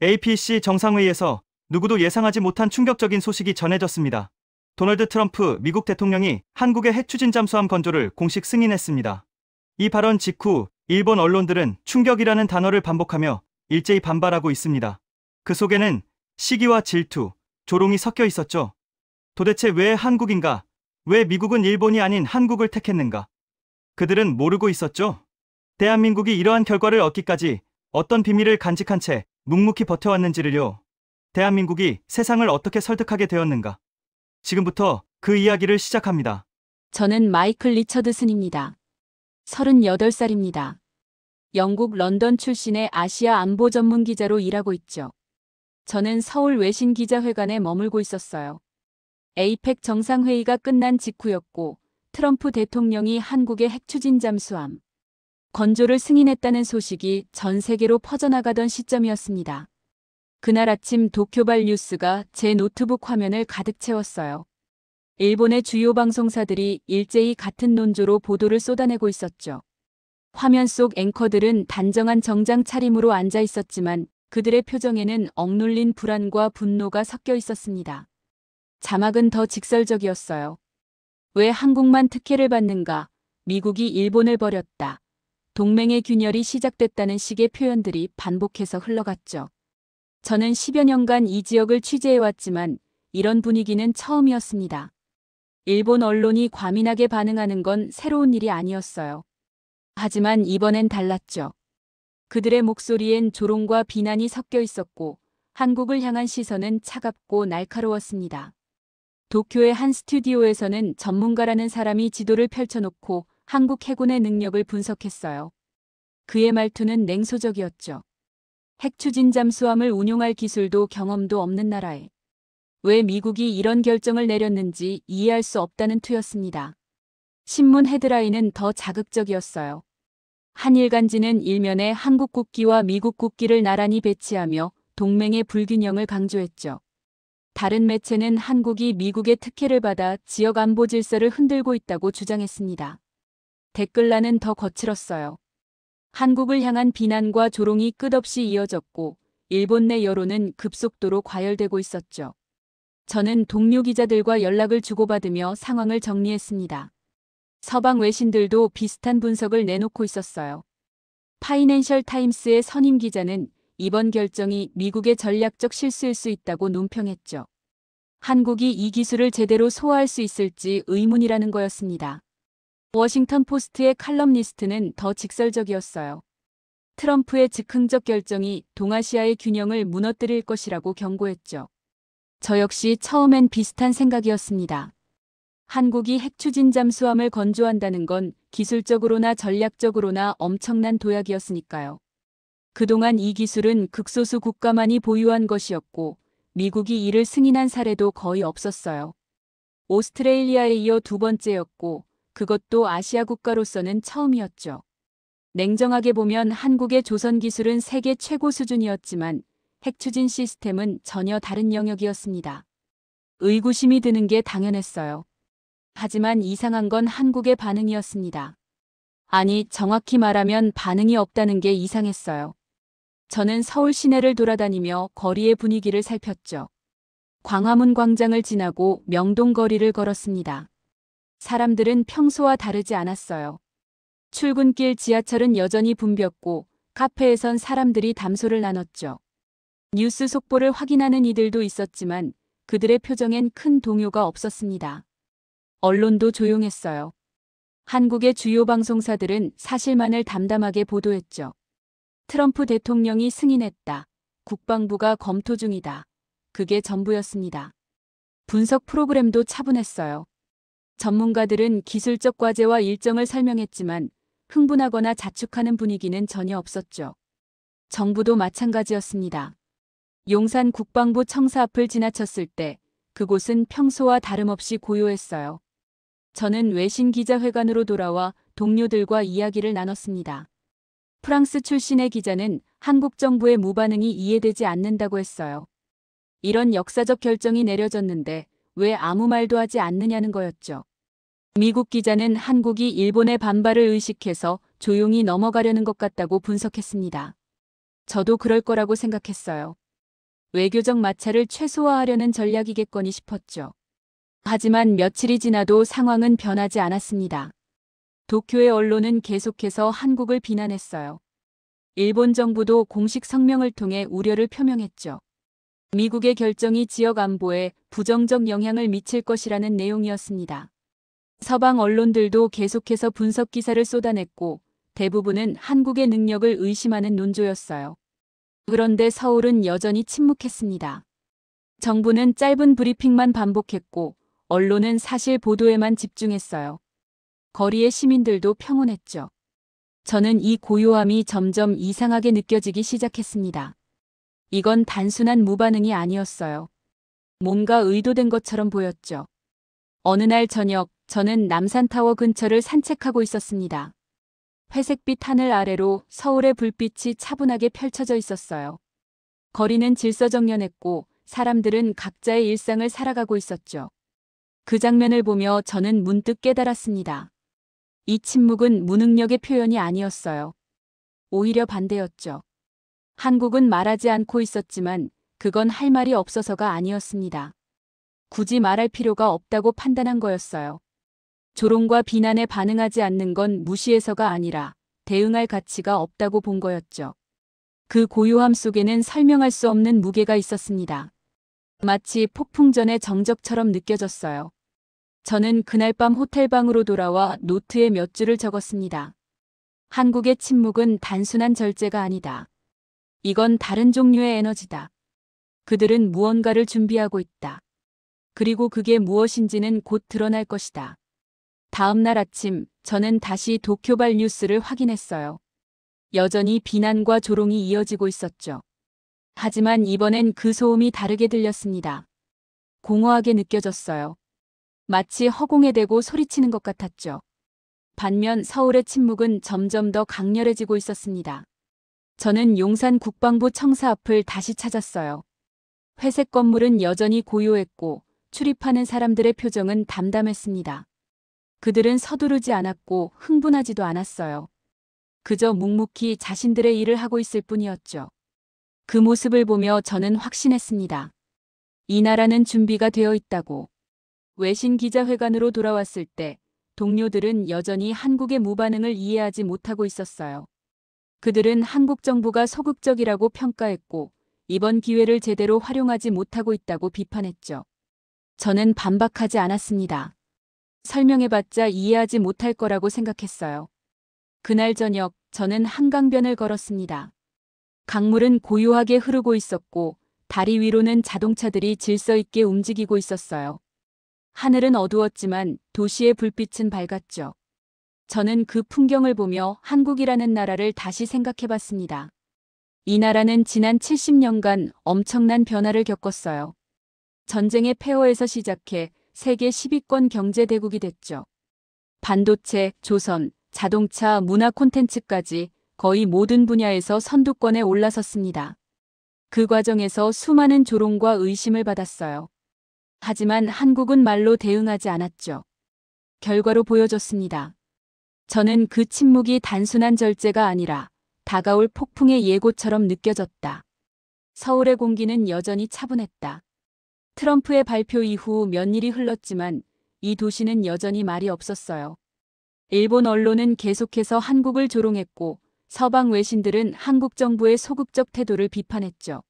APC 정상회의에서 누구도 예상하지 못한 충격적인 소식이 전해졌습니다. 도널드 트럼프 미국 대통령이 한국의 핵추진 잠수함 건조를 공식 승인했습니다. 이 발언 직후 일본 언론들은 충격이라는 단어를 반복하며 일제히 반발하고 있습니다. 그 속에는 시기와 질투, 조롱이 섞여 있었죠. 도대체 왜 한국인가? 왜 미국은 일본이 아닌 한국을 택했는가? 그들은 모르고 있었죠. 대한민국이 이러한 결과를 얻기까지 어떤 비밀을 간직한 채 묵묵히 버텨왔는지를요. 대한민국이 세상을 어떻게 설득하게 되었는가? 지금부터 그 이야기를 시작합니다. 저는 마이클 리처드슨입니다. 38살입니다. 영국 런던 출신의 아시아 안보 전문 기자로 일하고 있죠. 저는 서울 외신기자회관에 머물고 있었어요. 에이펙 정상회의가 끝난 직후였고 트럼프 대통령이 한국의 핵추진 잠수함 건조를 승인했다는 소식이 전 세계로 퍼져나가던 시점이었습니다. 그날 아침 도쿄발 뉴스가 제 노트북 화면을 가득 채웠어요. 일본의 주요 방송사들이 일제히 같은 논조로 보도를 쏟아내고 있었죠. 화면 속 앵커들은 단정한 정장 차림으로 앉아 있었지만 그들의 표정에는 억눌린 불안과 분노가 섞여 있었습니다. 자막은 더 직설적이었어요. 왜 한국만 특혜를 받는가? 미국이 일본을 버렸다. 동맹의 균열이 시작됐다는 식의 표현들이 반복해서 흘러갔죠. 저는 10여 년간 이 지역을 취재해왔지만 이런 분위기는 처음이었습니다. 일본 언론이 과민하게 반응하는 건 새로운 일이 아니었어요. 하지만 이번엔 달랐죠. 그들의 목소리엔 조롱과 비난이 섞여 있었고 한국을 향한 시선은 차갑고 날카로웠습니다. 도쿄의 한 스튜디오에서는 전문가라는 사람이 지도를 펼쳐놓고 한국 해군의 능력을 분석했어요. 그의 말투는 냉소적이었죠. 핵추진 잠수함을 운용할 기술도 경험도 없는 나라에 왜 미국이 이런 결정을 내렸는지 이해할 수 없다는 투였습니다. 신문 헤드라인은 더 자극적이었어요. 한일간지는 일면에 한국 국기와 미국 국기를 나란히 배치하며 동맹의 불균형을 강조했죠. 다른 매체는 한국이 미국의 특혜를 받아 지역 안보 질서를 흔들고 있다고 주장했습니다. 댓글란은 더 거칠었어요. 한국을 향한 비난과 조롱이 끝없이 이어졌고 일본 내 여론은 급속도로 과열되고 있었죠. 저는 동료 기자들과 연락을 주고받으며 상황을 정리했습니다. 서방 외신들도 비슷한 분석을 내놓고 있었어요. 파이낸셜 타임스의 선임 기자는 이번 결정이 미국의 전략적 실수일 수 있다고 논평했죠. 한국이 이 기술을 제대로 소화할 수 있을지 의문이라는 거였습니다. 워싱턴 포스트의 칼럼니스트는 더 직설적이었어요. 트럼프의 즉흥적 결정이 동아시아의 균형을 무너뜨릴 것이라고 경고했죠. 저 역시 처음엔 비슷한 생각이었습니다. 한국이 핵추진 잠수함을 건조한다는 건 기술적으로나 전략적으로나 엄청난 도약이었으니까요. 그동안 이 기술은 극소수 국가만이 보유한 것이었고 미국이 이를 승인한 사례도 거의 없었어요. 오스트레일리아에 이어 두 번째였고 그것도 아시아 국가로서는 처음이었죠. 냉정하게 보면 한국의 조선 기술은 세계 최고 수준이었지만 핵추진 시스템은 전혀 다른 영역이었습니다. 의구심이 드는 게 당연했어요. 하지만 이상한 건 한국의 반응이었습니다. 아니, 정확히 말하면 반응이 없다는 게 이상했어요. 저는 서울 시내를 돌아다니며 거리의 분위기를 살폈죠. 광화문 광장을 지나고 명동 거리를 걸었습니다. 사람들은 평소와 다르지 않았어요. 출근길 지하철은 여전히 붐볐고 카페에선 사람들이 담소를 나눴죠. 뉴스 속보를 확인하는 이들도 있었지만 그들의 표정엔 큰 동요가 없었습니다. 언론도 조용했어요. 한국의 주요 방송사들은 사실만을 담담하게 보도했죠. 트럼프 대통령이 승인했다. 국방부가 검토 중이다. 그게 전부였습니다. 분석 프로그램도 차분했어요. 전문가들은 기술적 과제와 일정을 설명했지만 흥분하거나 자축하는 분위기는 전혀 없었죠. 정부도 마찬가지였습니다. 용산 국방부 청사 앞을 지나쳤을 때 그곳은 평소와 다름없이 고요했어요. 저는 외신 기자회관으로 돌아와 동료들과 이야기를 나눴습니다. 프랑스 출신의 기자는 한국 정부의 무반응이 이해되지 않는다고 했어요. 이런 역사적 결정이 내려졌는데 왜 아무 말도 하지 않느냐는 거였죠. 미국 기자는 한국이 일본의 반발을 의식해서 조용히 넘어가려는 것 같다고 분석했습니다. 저도 그럴 거라고 생각했어요. 외교적 마찰을 최소화하려는 전략이겠거니 싶었죠. 하지만 며칠이 지나도 상황은 변하지 않았습니다. 도쿄의 언론은 계속해서 한국을 비난했어요. 일본 정부도 공식 성명을 통해 우려를 표명했죠. 미국의 결정이 지역 안보에 부정적 영향을 미칠 것이라는 내용이었습니다. 서방 언론들도 계속해서 분석 기사를 쏟아냈고 대부분은 한국의 능력을 의심하는 논조였어요. 그런데 서울은 여전히 침묵했습니다. 정부는 짧은 브리핑만 반복했고 언론은 사실 보도에만 집중했어요. 거리의 시민들도 평온했죠. 저는 이 고요함이 점점 이상하게 느껴지기 시작했습니다. 이건 단순한 무반응이 아니었어요. 뭔가 의도된 것처럼 보였죠. 어느 날 저녁, 저는 남산타워 근처를 산책하고 있었습니다. 회색빛 하늘 아래로 서울의 불빛이 차분하게 펼쳐져 있었어요. 거리는 질서정연했고 사람들은 각자의 일상을 살아가고 있었죠. 그 장면을 보며 저는 문득 깨달았습니다. 이 침묵은 무능력의 표현이 아니었어요. 오히려 반대였죠. 한국은 말하지 않고 있었지만 그건 할 말이 없어서가 아니었습니다. 굳이 말할 필요가 없다고 판단한 거였어요. 조롱과 비난에 반응하지 않는 건 무시해서가 아니라 대응할 가치가 없다고 본 거였죠. 그 고요함 속에는 설명할 수 없는 무게가 있었습니다. 마치 폭풍 전의 정적처럼 느껴졌어요. 저는 그날 밤 호텔방으로 돌아와 노트에 몇 줄을 적었습니다. 한국의 침묵은 단순한 절제가 아니다. 이건 다른 종류의 에너지다. 그들은 무언가를 준비하고 있다. 그리고 그게 무엇인지는 곧 드러날 것이다. 다음 날 아침, 저는 다시 도쿄발 뉴스를 확인했어요. 여전히 비난과 조롱이 이어지고 있었죠. 하지만 이번엔 그 소음이 다르게 들렸습니다. 공허하게 느껴졌어요. 마치 허공에 대고 소리치는 것 같았죠. 반면 서울의 침묵은 점점 더 강렬해지고 있었습니다. 저는 용산 국방부 청사 앞을 다시 찾았어요. 회색 건물은 여전히 고요했고 출입하는 사람들의 표정은 담담했습니다. 그들은 서두르지 않았고 흥분하지도 않았어요. 그저 묵묵히 자신들의 일을 하고 있을 뿐이었죠. 그 모습을 보며 저는 확신했습니다. 이 나라는 준비가 되어 있다고. 외신 기자회관으로 돌아왔을 때 동료들은 여전히 한국의 무반응을 이해하지 못하고 있었어요. 그들은 한국 정부가 소극적이라고 평가했고 이번 기회를 제대로 활용하지 못하고 있다고 비판했죠. 저는 반박하지 않았습니다. 설명해봤자 이해하지 못할 거라고 생각했어요. 그날 저녁 저는 한강변을 걸었습니다. 강물은 고요하게 흐르고 있었고 다리 위로는 자동차들이 질서 있게 움직이고 있었어요. 하늘은 어두웠지만 도시의 불빛은 밝았죠. 저는 그 풍경을 보며 한국이라는 나라를 다시 생각해봤습니다. 이 나라는 지난 70년간 엄청난 변화를 겪었어요. 전쟁의 폐허에서 시작해 세계 10위권 경제대국이 됐죠. 반도체, 조선, 자동차, 문화 콘텐츠까지 거의 모든 분야에서 선두권에 올라섰습니다. 그 과정에서 수많은 조롱과 의심을 받았어요. 하지만 한국은 말로 대응하지 않았죠. 결과로 보여줬습니다. 저는 그 침묵이 단순한 절제가 아니라 다가올 폭풍의 예고처럼 느껴졌다. 서울의 공기는 여전히 차분했다. 트럼프의 발표 이후 몇 일이 흘렀지만 이 도시는 여전히 말이 없었어요. 일본 언론은 계속해서 한국을 조롱했고 서방 외신들은 한국 정부의 소극적 태도를 비판했죠.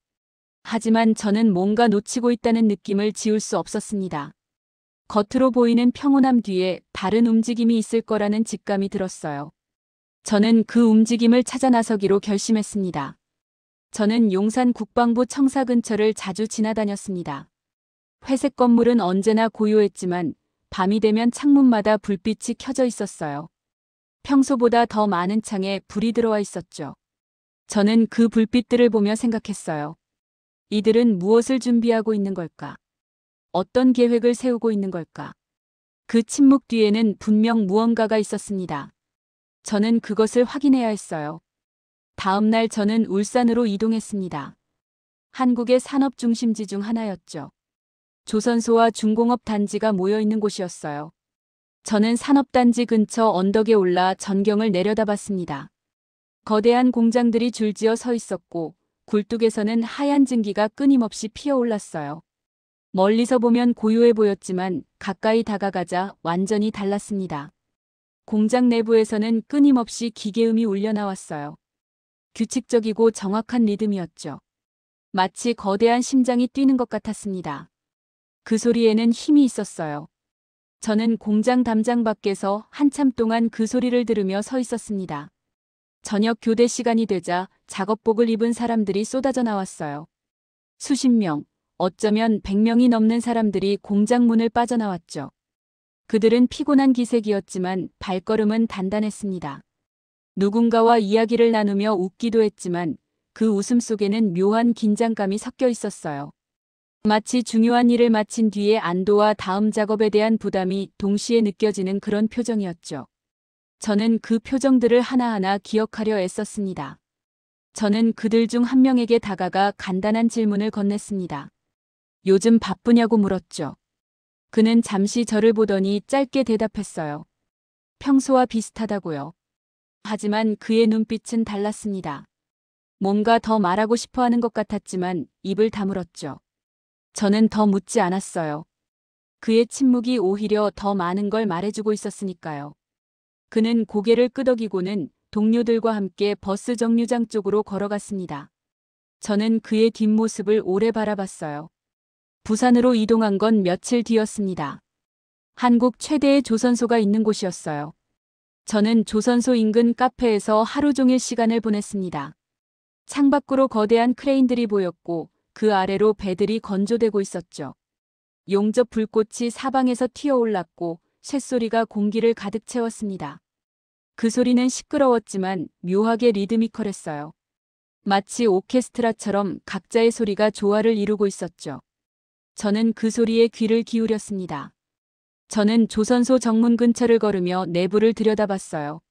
하지만 저는 뭔가 놓치고 있다는 느낌을 지울 수 없었습니다. 겉으로 보이는 평온함 뒤에 다른 움직임이 있을 거라는 직감이 들었어요. 저는 그 움직임을 찾아 나서기로 결심했습니다. 저는 용산 국방부 청사 근처를 자주 지나다녔습니다. 회색 건물은 언제나 고요했지만 밤이 되면 창문마다 불빛이 켜져 있었어요. 평소보다 더 많은 창에 불이 들어와 있었죠. 저는 그 불빛들을 보며 생각했어요. 이들은 무엇을 준비하고 있는 걸까? 어떤 계획을 세우고 있는 걸까? 그 침묵 뒤에는 분명 무언가가 있었습니다. 저는 그것을 확인해야 했어요. 다음 날 저는 울산으로 이동했습니다. 한국의 산업 중심지 중 하나였죠. 조선소와 중공업 단지가 모여 있는 곳이었어요. 저는 산업단지 근처 언덕에 올라 전경을 내려다봤습니다. 거대한 공장들이 줄지어 서 있었고 굴뚝에서는 하얀 증기가 끊임없이 피어올랐어요. 멀리서 보면 고요해 보였지만 가까이 다가가자 완전히 달랐습니다. 공장 내부에서는 끊임없이 기계음이 울려 나왔어요. 규칙적이고 정확한 리듬이었죠. 마치 거대한 심장이 뛰는 것 같았습니다. 그 소리에는 힘이 있었어요. 저는 공장 담장 밖에서 한참 동안 그 소리를 들으며 서 있었습니다. 저녁 교대 시간이 되자 작업복을 입은 사람들이 쏟아져 나왔어요. 수십 명, 어쩌면 100명이 넘는 사람들이 공장 문을 빠져나왔죠. 그들은 피곤한 기색이었지만 발걸음은 단단했습니다. 누군가와 이야기를 나누며 웃기도 했지만 그 웃음 속에는 묘한 긴장감이 섞여 있었어요. 마치 중요한 일을 마친 뒤의 안도와 다음 작업에 대한 부담이 동시에 느껴지는 그런 표정이었죠. 저는 그 표정들을 하나하나 기억하려 애썼습니다. 저는 그들 중 한 명에게 다가가 간단한 질문을 건넸습니다. 요즘 바쁘냐고 물었죠. 그는 잠시 저를 보더니 짧게 대답했어요. 평소와 비슷하다고요. 하지만 그의 눈빛은 달랐습니다. 뭔가 더 말하고 싶어 하는 것 같았지만 입을 다물었죠. 저는 더 묻지 않았어요. 그의 침묵이 오히려 더 많은 걸 말해주고 있었으니까요. 그는 고개를 끄덕이고는 동료들과 함께 버스 정류장 쪽으로 걸어갔습니다. 저는 그의 뒷모습을 오래 바라봤어요. 부산으로 이동한 건 며칠 뒤였습니다. 한국 최대의 조선소가 있는 곳이었어요. 저는 조선소 인근 카페에서 하루 종일 시간을 보냈습니다. 창밖으로 거대한 크레인들이 보였고 그 아래로 배들이 건조되고 있었죠. 용접 불꽃이 사방에서 튀어올랐고 쇳소리가 공기를 가득 채웠습니다. 그 소리는 시끄러웠지만 묘하게 리드미컬했어요. 마치 오케스트라처럼 각자의 소리가 조화를 이루고 있었죠. 저는 그 소리에 귀를 기울였습니다. 저는 조선소 정문 근처를 걸으며 내부를 들여다봤어요.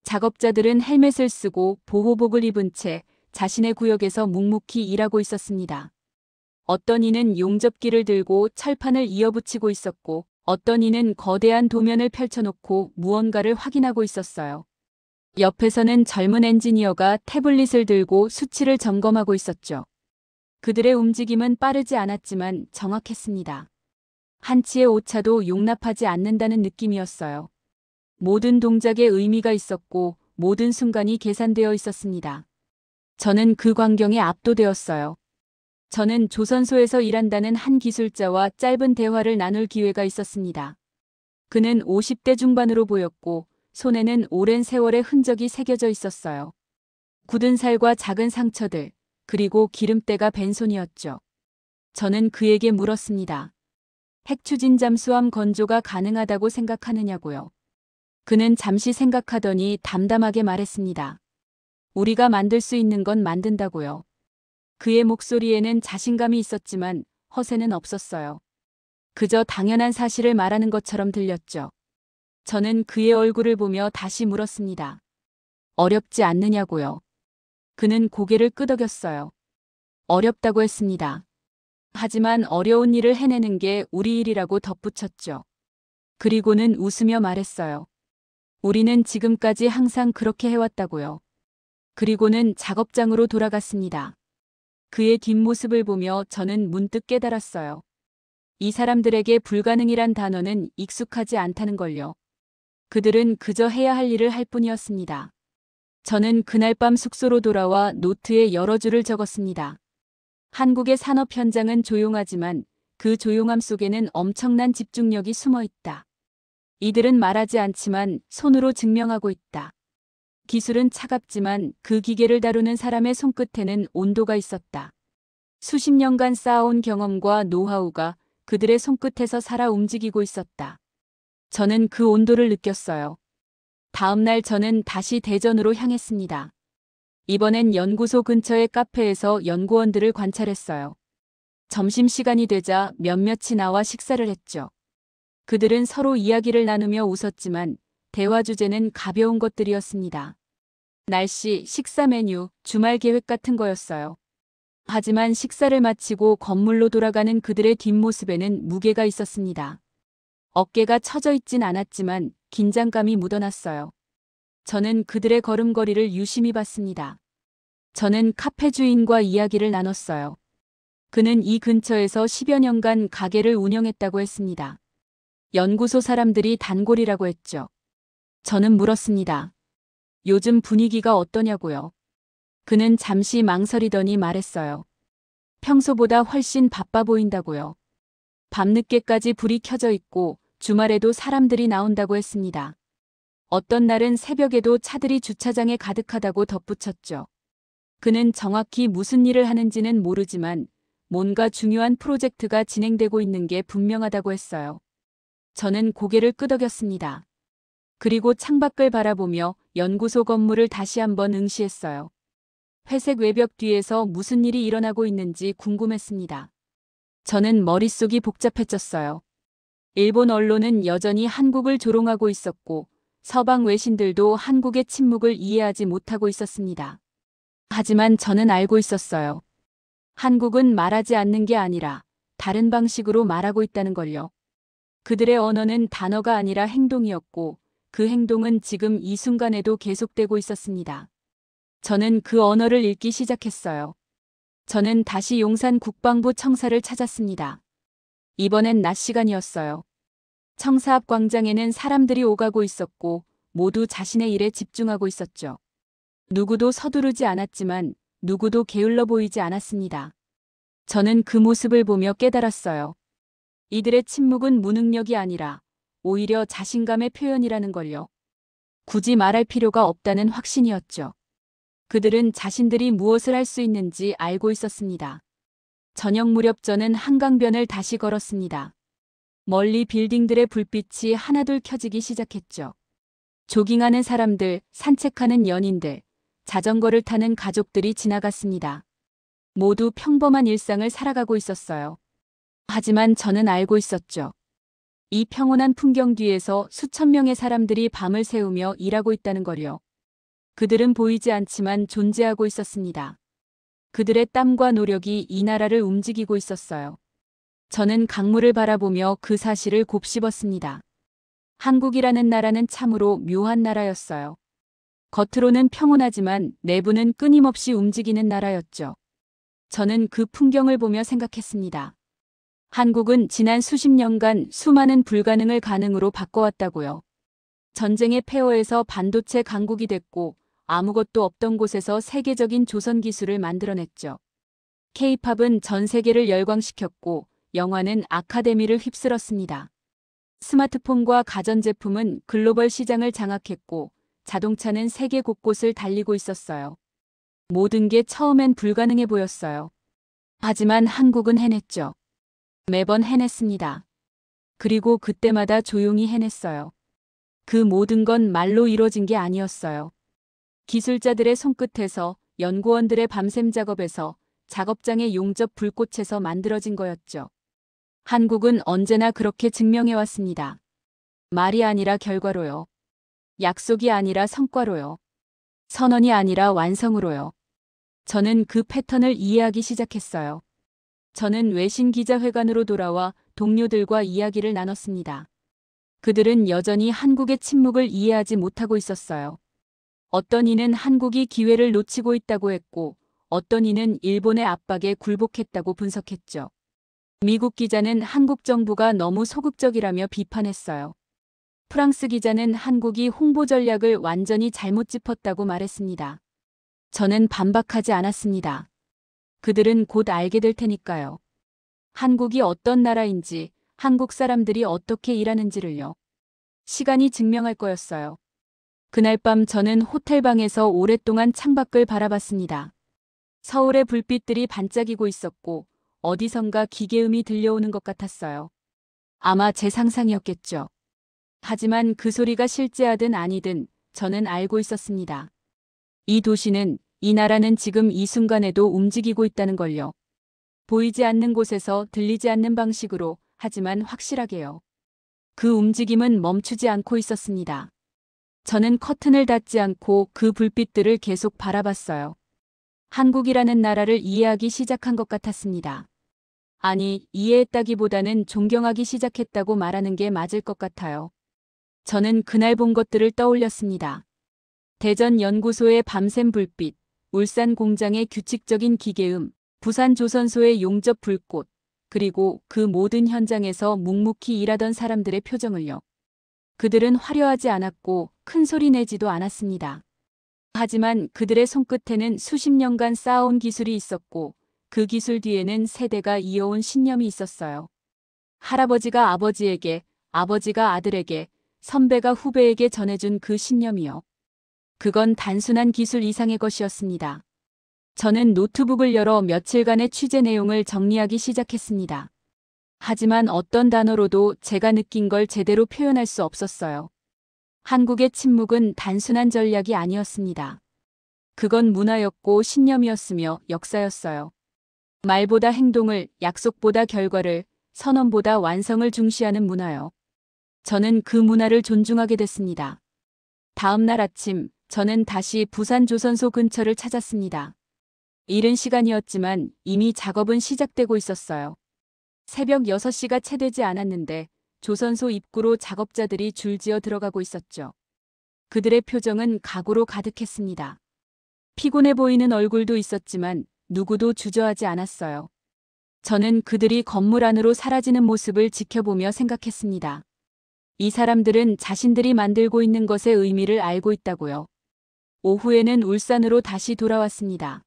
작업자들은 헬멧을 쓰고 보호복을 입은 채 자신의 구역에서 묵묵히 일하고 있었습니다. 어떤 이는 용접기를 들고 철판을 이어붙이고 있었고 어떤 이는 거대한 도면을 펼쳐놓고 무언가를 확인하고 있었어요. 옆에서는 젊은 엔지니어가 태블릿을 들고 수치를 점검하고 있었죠. 그들의 움직임은 빠르지 않았지만 정확했습니다. 한치의 오차도 용납하지 않는다는 느낌이었어요. 모든 동작에 의미가 있었고 모든 순간이 계산되어 있었습니다. 저는 그 광경에 압도되었어요. 저는 조선소에서 일한다는 한 기술자와 짧은 대화를 나눌 기회가 있었습니다. 그는 50대 중반으로 보였고 손에는 오랜 세월의 흔적이 새겨져 있었어요. 굳은 살과 작은 상처들, 그리고 기름때가 밴 손이었죠. 저는 그에게 물었습니다. 핵추진 잠수함 건조가 가능하다고 생각하느냐고요. 그는 잠시 생각하더니 담담하게 말했습니다. 우리가 만들 수 있는 건 만든다고요. 그의 목소리에는 자신감이 있었지만 허세는 없었어요. 그저 당연한 사실을 말하는 것처럼 들렸죠. 저는 그의 얼굴을 보며 다시 물었습니다. 어렵지 않느냐고요. 그는 고개를 끄덕였어요. 어렵다고 했습니다. 하지만 어려운 일을 해내는 게 우리 일이라고 덧붙였죠. 그리고는 웃으며 말했어요. 우리는 지금까지 항상 그렇게 해왔다고요. 그리고는 작업장으로 돌아갔습니다. 그의 뒷모습을 보며 저는 문득 깨달았어요. 이 사람들에게 불가능이란 단어는 익숙하지 않다는 걸요. 그들은 그저 해야 할 일을 할 뿐이었습니다. 저는 그날 밤 숙소로 돌아와 노트에 여러 줄을 적었습니다. 한국의 산업 현장은 조용하지만 그 조용함 속에는 엄청난 집중력이 숨어 있다. 이들은 말하지 않지만 손으로 증명하고 있다. 기술은 차갑지만 그 기계를 다루는 사람의 손끝에는 온도가 있었다. 수십 년간 쌓아온 경험과 노하우가 그들의 손끝에서 살아 움직이고 있었다. 저는 그 온도를 느꼈어요. 다음 날 저는 다시 대전으로 향했습니다. 이번엔 연구소 근처의 카페에서 연구원들을 관찰했어요. 점심시간이 되자 몇몇이 나와 식사를 했죠. 그들은 서로 이야기를 나누며 웃었지만 대화 주제는 가벼운 것들이었습니다. 날씨, 식사 메뉴, 주말 계획 같은 거였어요. 하지만 식사를 마치고 건물로 돌아가는 그들의 뒷모습에는 무게가 있었습니다. 어깨가 처져 있진 않았지만 긴장감이 묻어났어요. 저는 그들의 걸음걸이를 유심히 봤습니다. 저는 카페 주인과 이야기를 나눴어요. 그는 이 근처에서 10여 년간 가게를 운영했다고 했습니다. 연구소 사람들이 단골이라고 했죠. 저는 물었습니다. 요즘 분위기가 어떠냐고요. 그는 잠시 망설이더니 말했어요. 평소보다 훨씬 바빠 보인다고요. 밤늦게까지 불이 켜져 있고 주말에도 사람들이 나온다고 했습니다. 어떤 날은 새벽에도 차들이 주차장에 가득하다고 덧붙였죠. 그는 정확히 무슨 일을 하는지는 모르지만 뭔가 중요한 프로젝트가 진행되고 있는 게 분명하다고 했어요. 저는 고개를 끄덕였습니다. 그리고 창밖을 바라보며 연구소 건물을 다시 한번 응시했어요. 회색 외벽 뒤에서 무슨 일이 일어나고 있는지 궁금했습니다. 저는 머릿속이 복잡해졌어요. 일본 언론은 여전히 한국을 조롱하고 있었고 서방 외신들도 한국의 침묵을 이해하지 못하고 있었습니다. 하지만 저는 알고 있었어요. 한국은 말하지 않는 게 아니라 다른 방식으로 말하고 있다는 걸요. 그들의 언어는 단어가 아니라 행동이었고 그 행동은 지금 이 순간에도 계속되고 있었습니다. 저는 그 언어를 읽기 시작했어요. 저는 다시 용산 국방부 청사를 찾았습니다. 이번엔 낮 시간이었어요. 청사 앞 광장에는 사람들이 오가고 있었고 모두 자신의 일에 집중하고 있었죠. 누구도 서두르지 않았지만 누구도 게을러 보이지 않았습니다. 저는 그 모습을 보며 깨달았어요. 이들의 침묵은 무능력이 아니라 오히려 자신감의 표현이라는 걸요. 굳이 말할 필요가 없다는 확신이었죠. 그들은 자신들이 무엇을 할 수 있는지 알고 있었습니다. 저녁 무렵 저는 한강변을 다시 걸었습니다. 멀리 빌딩들의 불빛이 하나둘 켜지기 시작했죠. 조깅하는 사람들, 산책하는 연인들, 자전거를 타는 가족들이 지나갔습니다. 모두 평범한 일상을 살아가고 있었어요. 하지만 저는 알고 있었죠. 이 평온한 풍경 뒤에서 수천 명의 사람들이 밤을 새우며 일하고 있다는 걸요. 그들은 보이지 않지만 존재하고 있었습니다. 그들의 땀과 노력이 이 나라를 움직이고 있었어요. 저는 강물을 바라보며 그 사실을 곱씹었습니다. 한국이라는 나라는 참으로 묘한 나라였어요. 겉으로는 평온하지만 내부는 끊임없이 움직이는 나라였죠. 저는 그 풍경을 보며 생각했습니다. 한국은 지난 수십 년간 수많은 불가능을 가능으로 바꿔왔다고요. 전쟁의 폐허에서 반도체 강국이 됐고 아무것도 없던 곳에서 세계적인 조선 기술을 만들어냈죠. K-팝은 전 세계를 열광시켰고 영화는 아카데미를 휩쓸었습니다. 스마트폰과 가전제품은 글로벌 시장을 장악했고 자동차는 세계 곳곳을 달리고 있었어요. 모든 게 처음엔 불가능해 보였어요. 하지만 한국은 해냈죠. 매번 해냈습니다. 그리고 그때마다 조용히 해냈어요. 그 모든 건 말로 이뤄진 게 아니었어요. 기술자들의 손끝에서, 연구원들의 밤샘 작업에서, 작업장의 용접 불꽃에서 만들어진 거였죠. 한국은 언제나 그렇게 증명해왔습니다. 말이 아니라 결과로요. 약속이 아니라 성과로요. 선언이 아니라 완성으로요. 저는 그 패턴을 이해하기 시작했어요. 저는 외신 기자회관으로 돌아와 동료들과 이야기를 나눴습니다. 그들은 여전히 한국의 침묵을 이해하지 못하고 있었어요. 어떤 이는 한국이 기회를 놓치고 있다고 했고 어떤 이는 일본의 압박에 굴복했다고 분석했죠. 미국 기자는 한국 정부가 너무 소극적이라며 비판했어요. 프랑스 기자는 한국이 홍보 전략을 완전히 잘못 짚었다고 말했습니다. 저는 반박하지 않았습니다. 그들은 곧 알게 될 테니까요. 한국이 어떤 나라인지, 한국 사람들이 어떻게 일하는지를요. 시간이 증명할 거였어요. 그날 밤 저는 호텔방에서 오랫동안 창밖을 바라봤습니다. 서울의 불빛들이 반짝이고 있었고 어디선가 기계음이 들려오는 것 같았어요. 아마 제 상상이었겠죠. 하지만 그 소리가 실제하든 아니든 저는 알고 있었습니다. 이 도시는, 이 나라는 지금 이 순간에도 움직이고 있다는 걸요. 보이지 않는 곳에서 들리지 않는 방식으로, 하지만 확실하게요. 그 움직임은 멈추지 않고 있었습니다. 저는 커튼을 닫지 않고 그 불빛들을 계속 바라봤어요. 한국이라는 나라를 이해하기 시작한 것 같았습니다. 아니, 이해했다기보다는 존경하기 시작했다고 말하는 게 맞을 것 같아요. 저는 그날 본 것들을 떠올렸습니다. 대전 연구소의 밤샘 불빛, 울산 공장의 규칙적인 기계음, 부산 조선소의 용접 불꽃, 그리고 그 모든 현장에서 묵묵히 일하던 사람들의 표정을요. 그들은 화려하지 않았고 큰 소리 내지도 않았습니다. 하지만 그들의 손끝에는 수십 년간 쌓아온 기술이 있었고 그 기술 뒤에는 세대가 이어온 신념이 있었어요. 할아버지가 아버지에게, 아버지가 아들에게, 선배가 후배에게 전해준 그 신념이요. 그건 단순한 기술 이상의 것이었습니다. 저는 노트북을 열어 며칠간의 취재 내용을 정리하기 시작했습니다. 하지만 어떤 단어로도 제가 느낀 걸 제대로 표현할 수 없었어요. 한국의 침묵은 단순한 전략이 아니었습니다. 그건 문화였고 신념이었으며 역사였어요. 말보다 행동을, 약속보다 결과를, 선언보다 완성을 중시하는 문화요. 저는 그 문화를 존중하게 됐습니다. 다음 날 아침, 저는 다시 부산 조선소 근처를 찾았습니다. 이른 시간이었지만 이미 작업은 시작되고 있었어요. 새벽 6시가 채 되지 않았는데 조선소 입구로 작업자들이 줄지어 들어가고 있었죠. 그들의 표정은 각오로 가득했습니다. 피곤해 보이는 얼굴도 있었지만 누구도 주저하지 않았어요. 저는 그들이 건물 안으로 사라지는 모습을 지켜보며 생각했습니다. 이 사람들은 자신들이 만들고 있는 것의 의미를 알고 있다고요. 오후에는 울산으로 다시 돌아왔습니다.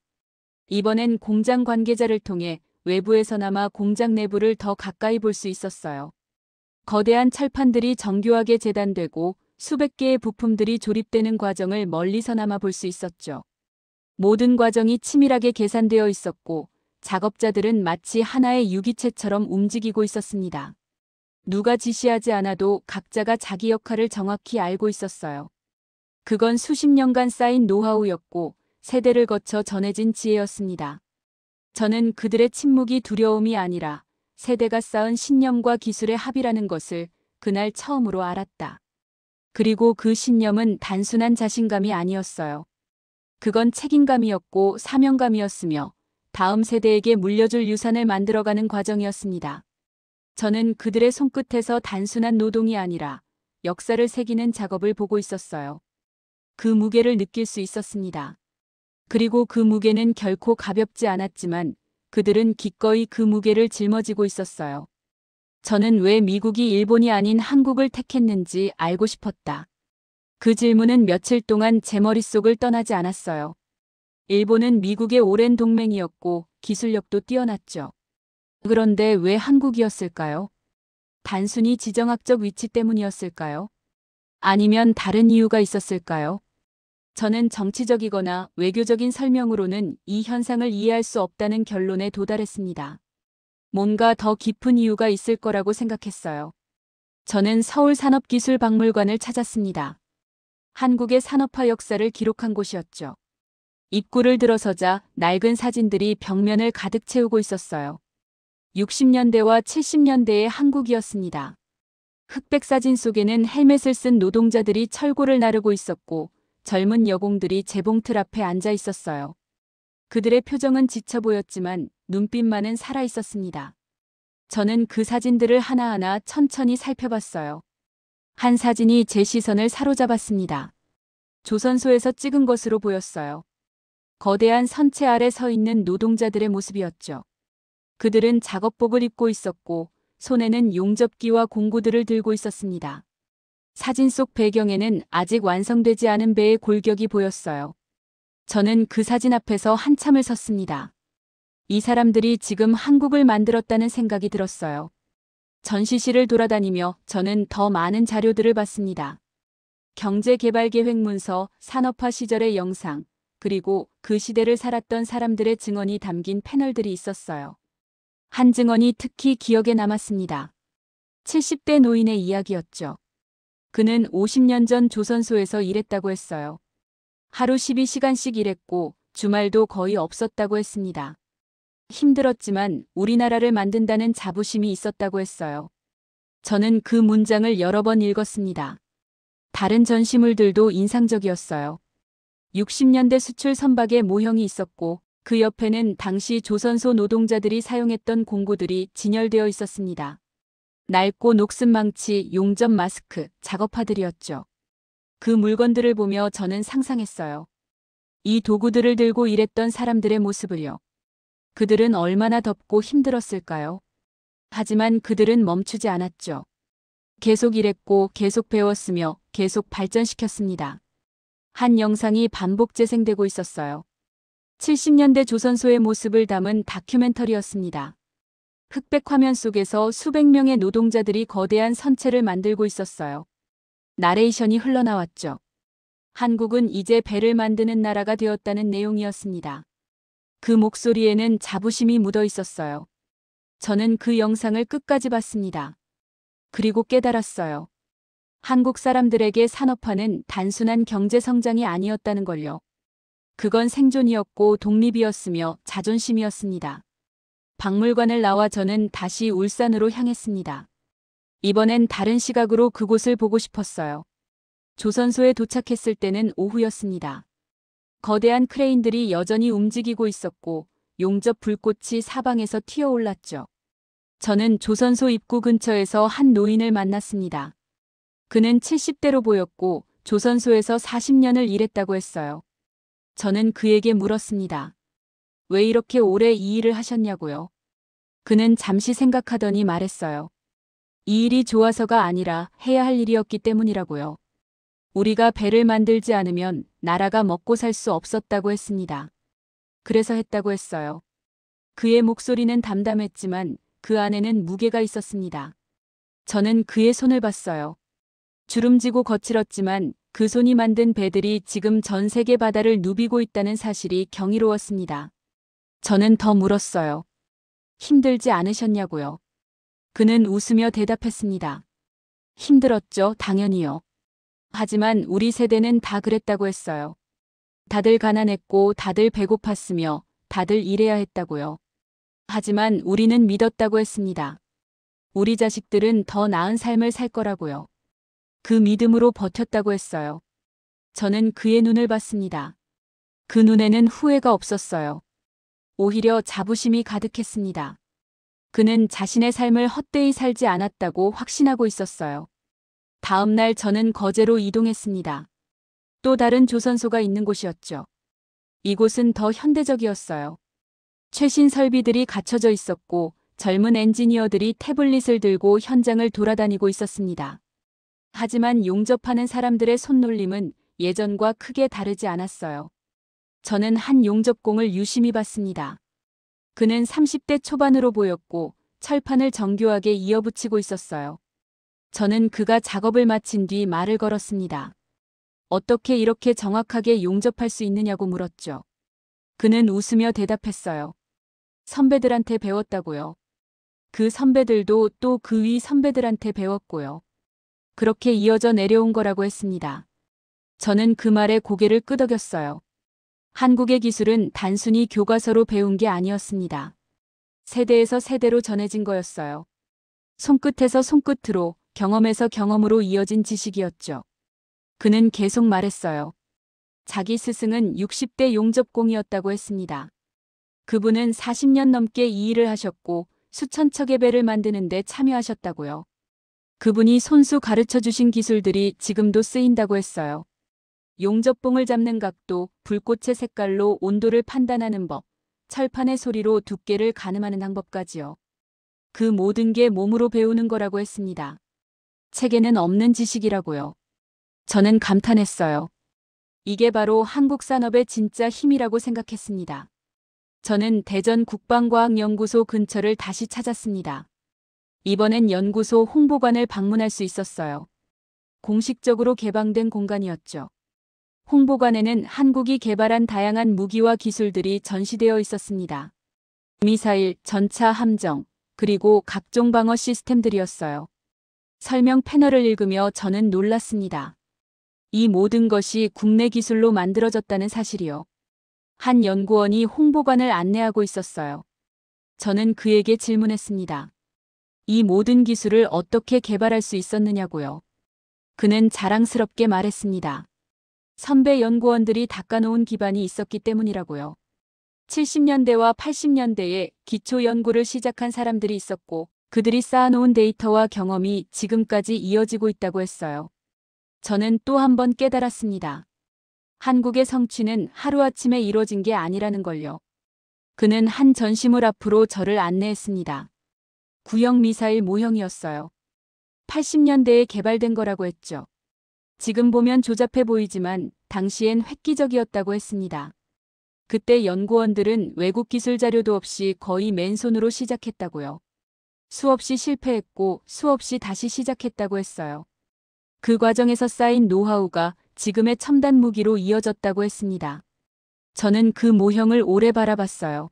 이번엔 공장 관계자를 통해 외부에서나마 공장 내부를 더 가까이 볼 수 있었어요. 거대한 철판들이 정교하게 재단되고 수백 개의 부품들이 조립되는 과정을 멀리서나마 볼 수 있었죠. 모든 과정이 치밀하게 계산되어 있었고 작업자들은 마치 하나의 유기체처럼 움직이고 있었습니다. 누가 지시하지 않아도 각자가 자기 역할을 정확히 알고 있었어요. 그건 수십 년간 쌓인 노하우였고 세대를 거쳐 전해진 지혜였습니다. 저는 그들의 침묵이 두려움이 아니라 세대가 쌓은 신념과 기술의 합이라는 것을 그날 처음으로 알았다. 그리고 그 신념은 단순한 자신감이 아니었어요. 그건 책임감이었고 사명감이었으며 다음 세대에게 물려줄 유산을 만들어가는 과정이었습니다. 저는 그들의 손끝에서 단순한 노동이 아니라 역사를 새기는 작업을 보고 있었어요. 그 무게를 느낄 수 있었습니다. 그리고 그 무게는 결코 가볍지 않았지만 그들은 기꺼이 그 무게를 짊어지고 있었어요. 저는 왜 미국이 일본이 아닌 한국을 택했는지 알고 싶었다. 그 질문은 며칠 동안 제 머릿속을 떠나지 않았어요. 일본은 미국의 오랜 동맹이었고 기술력도 뛰어났죠. 그런데 왜 한국이었을까요? 단순히 지정학적 위치 때문이었을까요? 아니면 다른 이유가 있었을까요? 저는 정치적이거나 외교적인 설명으로는 이 현상을 이해할 수 없다는 결론에 도달했습니다. 뭔가 더 깊은 이유가 있을 거라고 생각했어요. 저는 서울산업기술박물관을 찾았습니다. 한국의 산업화 역사를 기록한 곳이었죠. 입구를 들어서자 낡은 사진들이 벽면을 가득 채우고 있었어요. 60년대와 70년대의 한국이었습니다. 흑백 사진 속에는 헬멧을 쓴 노동자들이 철골을 나르고 있었고 젊은 여공들이 재봉틀 앞에 앉아 있었어요. 그들의 표정은 지쳐 보였지만 눈빛만은 살아 있었습니다. 저는 그 사진들을 하나하나 천천히 살펴봤어요. 한 사진이 제 시선을 사로잡았습니다. 조선소에서 찍은 것으로 보였어요. 거대한 선체 아래 서 있는 노동자들의 모습이었죠. 그들은 작업복을 입고 있었고 손에는 용접기와 공구들을 들고 있었습니다. 사진 속 배경에는 아직 완성되지 않은 배의 골격이 보였어요. 저는 그 사진 앞에서 한참을 섰습니다. 이 사람들이 지금 한국을 만들었다는 생각이 들었어요. 전시실을 돌아다니며 저는 더 많은 자료들을 봤습니다. 경제개발계획 문서, 산업화 시절의 영상, 그리고 그 시대를 살았던 사람들의 증언이 담긴 패널들이 있었어요. 한 증언이 특히 기억에 남았습니다. 70대 노인의 이야기였죠. 그는 50년 전 조선소에서 일했다고 했어요. 하루 12시간씩 일했고 주말도 거의 없었다고 했습니다. 힘들었지만 우리나라를 만든다는 자부심이 있었다고 했어요. 저는 그 문장을 여러 번 읽었습니다. 다른 전시물들도 인상적이었어요. 60년대 수출 선박의 모형이 있었고 그 옆에는 당시 조선소 노동자들이 사용했던 공구들이 진열되어 있었습니다. 낡고 녹슨 망치, 용접 마스크, 작업화들이었죠. 그 물건들을 보며 저는 상상했어요. 이 도구들을 들고 일했던 사람들의 모습을요. 그들은 얼마나 덥고 힘들었을까요? 하지만 그들은 멈추지 않았죠. 계속 일했고 계속 배웠으며 계속 발전시켰습니다. 한 영상이 반복 재생되고 있었어요. 70년대 조선소의 모습을 담은 다큐멘터리였습니다. 흑백 화면 속에서 수백 명의 노동자들이 거대한 선체를 만들고 있었어요. 나레이션이 흘러나왔죠. 한국은 이제 배를 만드는 나라가 되었다는 내용이었습니다. 그 목소리에는 자부심이 묻어 있었어요. 저는 그 영상을 끝까지 봤습니다. 그리고 깨달았어요. 한국 사람들에게 산업화는 단순한 경제 성장이 아니었다는 걸요. 그건 생존이었고 독립이었으며 자존심이었습니다. 박물관을 나와 저는 다시 울산으로 향했습니다. 이번엔 다른 시각으로 그곳을 보고 싶었어요. 조선소에 도착했을 때는 오후였습니다. 거대한 크레인들이 여전히 움직이고 있었고 용접 불꽃이 사방에서 튀어올랐죠. 저는 조선소 입구 근처에서 한 노인을 만났습니다. 그는 70대로 보였고 조선소에서 40년을 일했다고 했어요. 저는 그에게 물었습니다. 왜 이렇게 오래 이 일을 하셨냐고요? 그는 잠시 생각하더니 말했어요. 이 일이 좋아서가 아니라 해야 할 일이었기 때문이라고요. 우리가 배를 만들지 않으면 나라가 먹고 살 수 없었다고 했습니다. 그래서 했다고 했어요. 그의 목소리는 담담했지만 그 안에는 무게가 있었습니다. 저는 그의 손을 봤어요. 주름지고 거칠었지만 그 손이 만든 배들이 지금 전 세계 바다를 누비고 있다는 사실이 경이로웠습니다. 저는 더 물었어요. 힘들지 않으셨냐고요. 그는 웃으며 대답했습니다. 힘들었죠, 당연히요. 하지만 우리 세대는 다 그랬다고 했어요. 다들 가난했고 다들 배고팠으며 다들 일해야 했다고요. 하지만 우리는 믿었다고 했습니다. 우리 자식들은 더 나은 삶을 살 거라고요. 그 믿음으로 버텼다고 했어요. 저는 그의 눈을 봤습니다. 그 눈에는 후회가 없었어요. 오히려 자부심이 가득했습니다. 그는 자신의 삶을 헛되이 살지 않았다고 확신하고 있었어요. 다음 날 저는 거제로 이동했습니다. 또 다른 조선소가 있는 곳이었죠. 이곳은 더 현대적이었어요. 최신 설비들이 갖춰져 있었고 젊은 엔지니어들이 태블릿을 들고 현장을 돌아다니고 있었습니다. 하지만 용접하는 사람들의 손놀림은 예전과 크게 다르지 않았어요. 저는 한 용접공을 유심히 봤습니다. 그는 30대 초반으로 보였고 철판을 정교하게 이어붙이고 있었어요. 저는 그가 작업을 마친 뒤 말을 걸었습니다. 어떻게 이렇게 정확하게 용접할 수 있느냐고 물었죠. 그는 웃으며 대답했어요. 선배들한테 배웠다고요. 그 선배들도 또 그 위 선배들한테 배웠고요. 그렇게 이어져 내려온 거라고 했습니다. 저는 그 말에 고개를 끄덕였어요. 한국의 기술은 단순히 교과서로 배운 게 아니었습니다. 세대에서 세대로 전해진 거였어요. 손끝에서 손끝으로, 경험에서 경험으로 이어진 지식이었죠. 그는 계속 말했어요. 자기 스승은 60대 용접공이었다고 했습니다. 그분은 40년 넘게 이 일을 하셨고 수천 척의 배를 만드는 데 참여하셨다고요. 그분이 손수 가르쳐 주신 기술들이 지금도 쓰인다고 했어요. 용접봉을 잡는 각도, 불꽃의 색깔로 온도를 판단하는 법, 철판의 소리로 두께를 가늠하는 방법까지요. 그 모든 게 몸으로 배우는 거라고 했습니다. 책에는 없는 지식이라고요. 저는 감탄했어요. 이게 바로 한국 산업의 진짜 힘이라고 생각했습니다. 저는 대전 국방과학연구소 근처를 다시 찾았습니다. 이번엔 연구소 홍보관을 방문할 수 있었어요. 공식적으로 개방된 공간이었죠. 홍보관에는 한국이 개발한 다양한 무기와 기술들이 전시되어 있었습니다. 미사일, 전차 함정, 그리고 각종 방어 시스템들이었어요. 설명 패널을 읽으며 저는 놀랐습니다. 이 모든 것이 국내 기술로 만들어졌다는 사실이요. 한 연구원이 홍보관을 안내하고 있었어요. 저는 그에게 질문했습니다. 이 모든 기술을 어떻게 개발할 수 있었느냐고요. 그는 자랑스럽게 말했습니다. 선배 연구원들이 닦아놓은 기반이 있었기 때문이라고요. 70년대와 80년대에 기초 연구를 시작한 사람들이 있었고 그들이 쌓아놓은 데이터와 경험이 지금까지 이어지고 있다고 했어요. 저는 또 한 번 깨달았습니다. 한국의 성취는 하루아침에 이뤄진 게 아니라는 걸요. 그는 한 전시물 앞으로 저를 안내했습니다. 구형 미사일 모형이었어요. 80년대에 개발된 거라고 했죠. 지금 보면 조잡해 보이지만 당시엔 획기적이었다고 했습니다. 그때 연구원들은 외국 기술 자료도 없이 거의 맨손으로 시작했다고요. 수없이 실패했고 수없이 다시 시작했다고 했어요. 그 과정에서 쌓인 노하우가 지금의 첨단 무기로 이어졌다고 했습니다. 저는 그 모형을 오래 바라봤어요.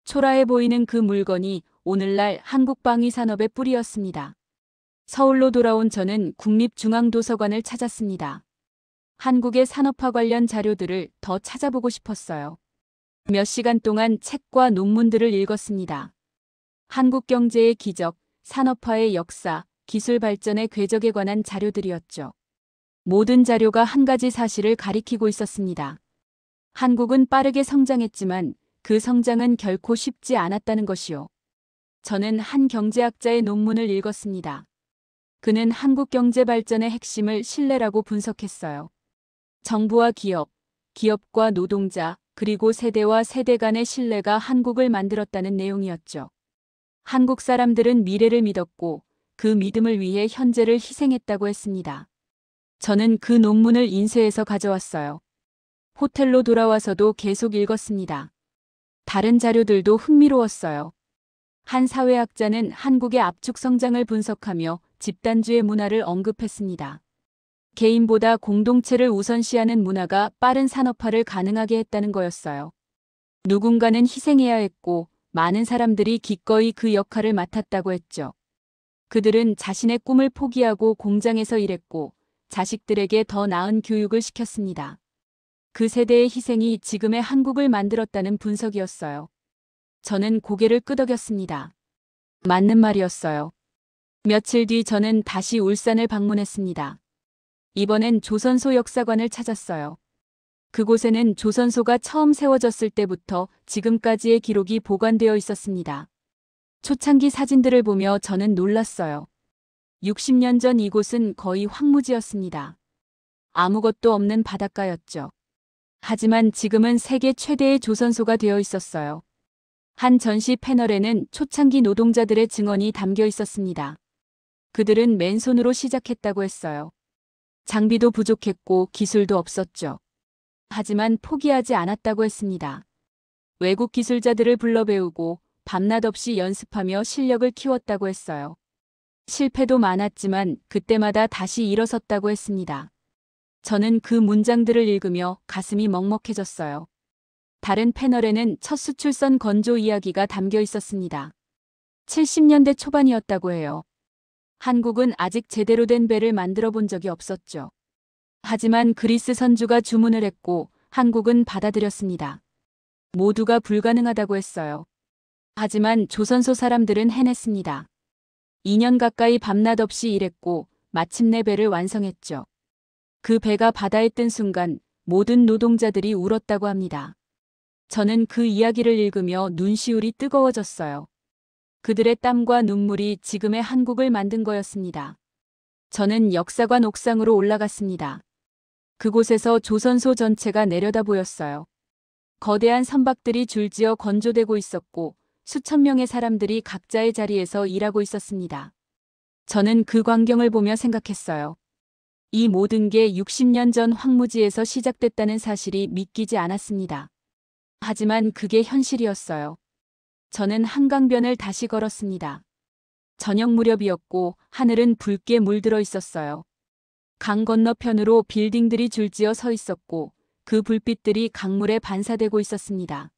초라해 보이는 그 물건이 오늘날 한국 방위 산업의 뿌리였습니다. 서울로 돌아온 저는 국립중앙도서관을 찾았습니다. 한국의 산업화 관련 자료들을 더 찾아보고 싶었어요. 몇 시간 동안 책과 논문들을 읽었습니다. 한국 경제의 기적, 산업화의 역사, 기술 발전의 궤적에 관한 자료들이었죠. 모든 자료가 한 가지 사실을 가리키고 있었습니다. 한국은 빠르게 성장했지만 그 성장은 결코 쉽지 않았다는 것이요. 저는 한 경제학자의 논문을 읽었습니다. 그는 한국 경제 발전의 핵심을 신뢰라고 분석했어요. 정부와 기업, 기업과 노동자, 그리고 세대와 세대 간의 신뢰가 한국을 만들었다는 내용이었죠. 한국 사람들은 미래를 믿었고 그 믿음을 위해 현재를 희생했다고 했습니다. 저는 그 논문을 인쇄해서 가져왔어요. 호텔로 돌아와서도 계속 읽었습니다. 다른 자료들도 흥미로웠어요. 한 사회학자는 한국의 압축 성장을 분석하며 집단주의 문화를 언급했습니다. 개인보다 공동체를 우선시하는 문화가 빠른 산업화를 가능하게 했다는 거였어요. 누군가는 희생해야 했고 많은 사람들이 기꺼이 그 역할을 맡았다고 했죠. 그들은 자신의 꿈을 포기하고 공장에서 일했고 자식들에게 더 나은 교육을 시켰습니다. 그 세대의 희생이 지금의 한국을 만들었다는 분석이었어요. 저는 고개를 끄덕였습니다. 맞는 말이었어요. 며칠 뒤 저는 다시 울산을 방문했습니다. 이번엔 조선소 역사관을 찾았어요. 그곳에는 조선소가 처음 세워졌을 때부터 지금까지의 기록이 보관되어 있었습니다. 초창기 사진들을 보며 저는 놀랐어요. 60년 전 이곳은 거의 황무지였습니다. 아무것도 없는 바닷가였죠. 하지만 지금은 세계 최대의 조선소가 되어 있었어요. 한 전시 패널에는 초창기 노동자들의 증언이 담겨 있었습니다. 그들은 맨손으로 시작했다고 했어요. 장비도 부족했고 기술도 없었죠. 하지만 포기하지 않았다고 했습니다. 외국 기술자들을 불러 배우고 밤낮 없이 연습하며 실력을 키웠다고 했어요. 실패도 많았지만 그때마다 다시 일어섰다고 했습니다. 저는 그 문장들을 읽으며 가슴이 먹먹해졌어요. 다른 패널에는 첫 수출선 건조 이야기가 담겨 있었습니다. 70년대 초반이었다고 해요. 한국은 아직 제대로 된 배를 만들어 본 적이 없었죠. 하지만 그리스 선주가 주문을 했고 한국은 받아들였습니다. 모두가 불가능하다고 했어요. 하지만 조선소 사람들은 해냈습니다. 2년 가까이 밤낮 없이 일했고 마침내 배를 완성했죠. 그 배가 바다에 뜬 순간 모든 노동자들이 울었다고 합니다. 저는 그 이야기를 읽으며 눈시울이 뜨거워졌어요. 그들의 땀과 눈물이 지금의 한국을 만든 거였습니다. 저는 역사관 옥상으로 올라갔습니다. 그곳에서 조선소 전체가 내려다 보였어요. 거대한 선박들이 줄지어 건조되고 있었고 수천 명의 사람들이 각자의 자리에서 일하고 있었습니다. 저는 그 광경을 보며 생각했어요. 이 모든 게 60년 전 황무지에서 시작됐다는 사실이 믿기지 않았습니다. 하지만 그게 현실이었어요. 저는 한강변을 다시 걸었습니다. 저녁 무렵이었고 하늘은 붉게 물들어 있었어요. 강 건너편으로 빌딩들이 줄지어 서 있었고 그 불빛들이 강물에 반사되고 있었습니다.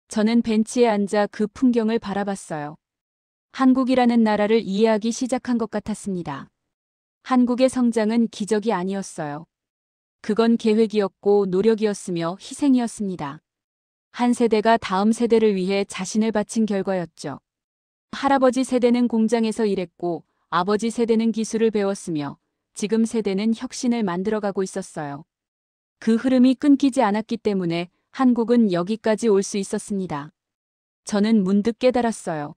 저는 벤치에 앉아 그 풍경을 바라봤어요. 한국이라는 나라를 이해하기 시작한 것 같았습니다. 한국의 성장은 기적이 아니었어요. 그건 계획이었고 노력이었으며 희생이었습니다. 한 세대가 다음 세대를 위해 자신을 바친 결과였죠. 할아버지 세대는 공장에서 일했고 아버지 세대는 기술을 배웠으며 지금 세대는 혁신을 만들어가고 있었어요. 그 흐름이 끊기지 않았기 때문에 한국은 여기까지 올 수 있었습니다. 저는 문득 깨달았어요.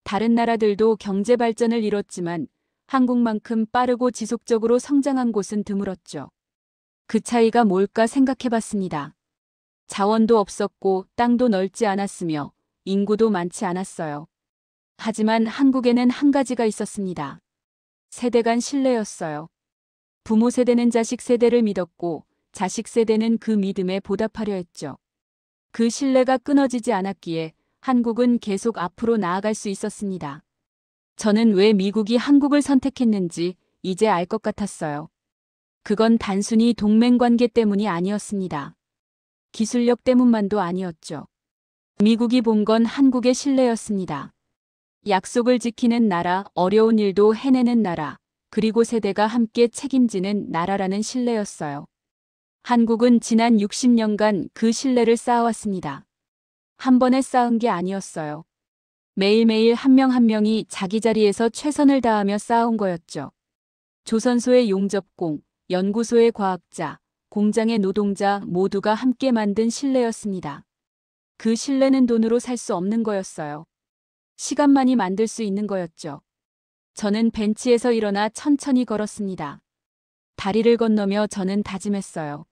다른 나라들도 경제 발전을 이뤘지만 한국만큼 빠르고 지속적으로 성장한 곳은 드물었죠. 그 차이가 뭘까 생각해봤습니다. 자원도 없었고 땅도 넓지 않았으며 인구도 많지 않았어요. 하지만 한국에는 한 가지가 있었습니다. 세대 간 신뢰였어요. 부모 세대는 자식 세대를 믿었고 자식 세대는 그 믿음에 보답하려 했죠. 그 신뢰가 끊어지지 않았기에 한국은 계속 앞으로 나아갈 수 있었습니다. 저는 왜 미국이 한국을 선택했는지 이제 알 것 같았어요. 그건 단순히 동맹관계 때문이 아니었습니다. 기술력 때문만도 아니었죠. 미국이 본 건 한국의 신뢰였습니다. 약속을 지키는 나라, 어려운 일도 해내는 나라, 그리고 세대가 함께 책임지는 나라라는 신뢰였어요. 한국은 지난 60년간 그 신뢰를 쌓아왔습니다. 한 번에 쌓은 게 아니었어요. 매일매일 한 명 한 명이 자기 자리에서 최선을 다하며 쌓아온 거였죠. 조선소의 용접공, 연구소의 과학자, 공장의 노동자 모두가 함께 만든 신뢰였습니다. 그 신뢰는 돈으로 살 수 없는 거였어요. 시간만이 만들 수 있는 거였죠. 저는 벤치에서 일어나 천천히 걸었습니다. 다리를 건너며 저는 다짐했어요.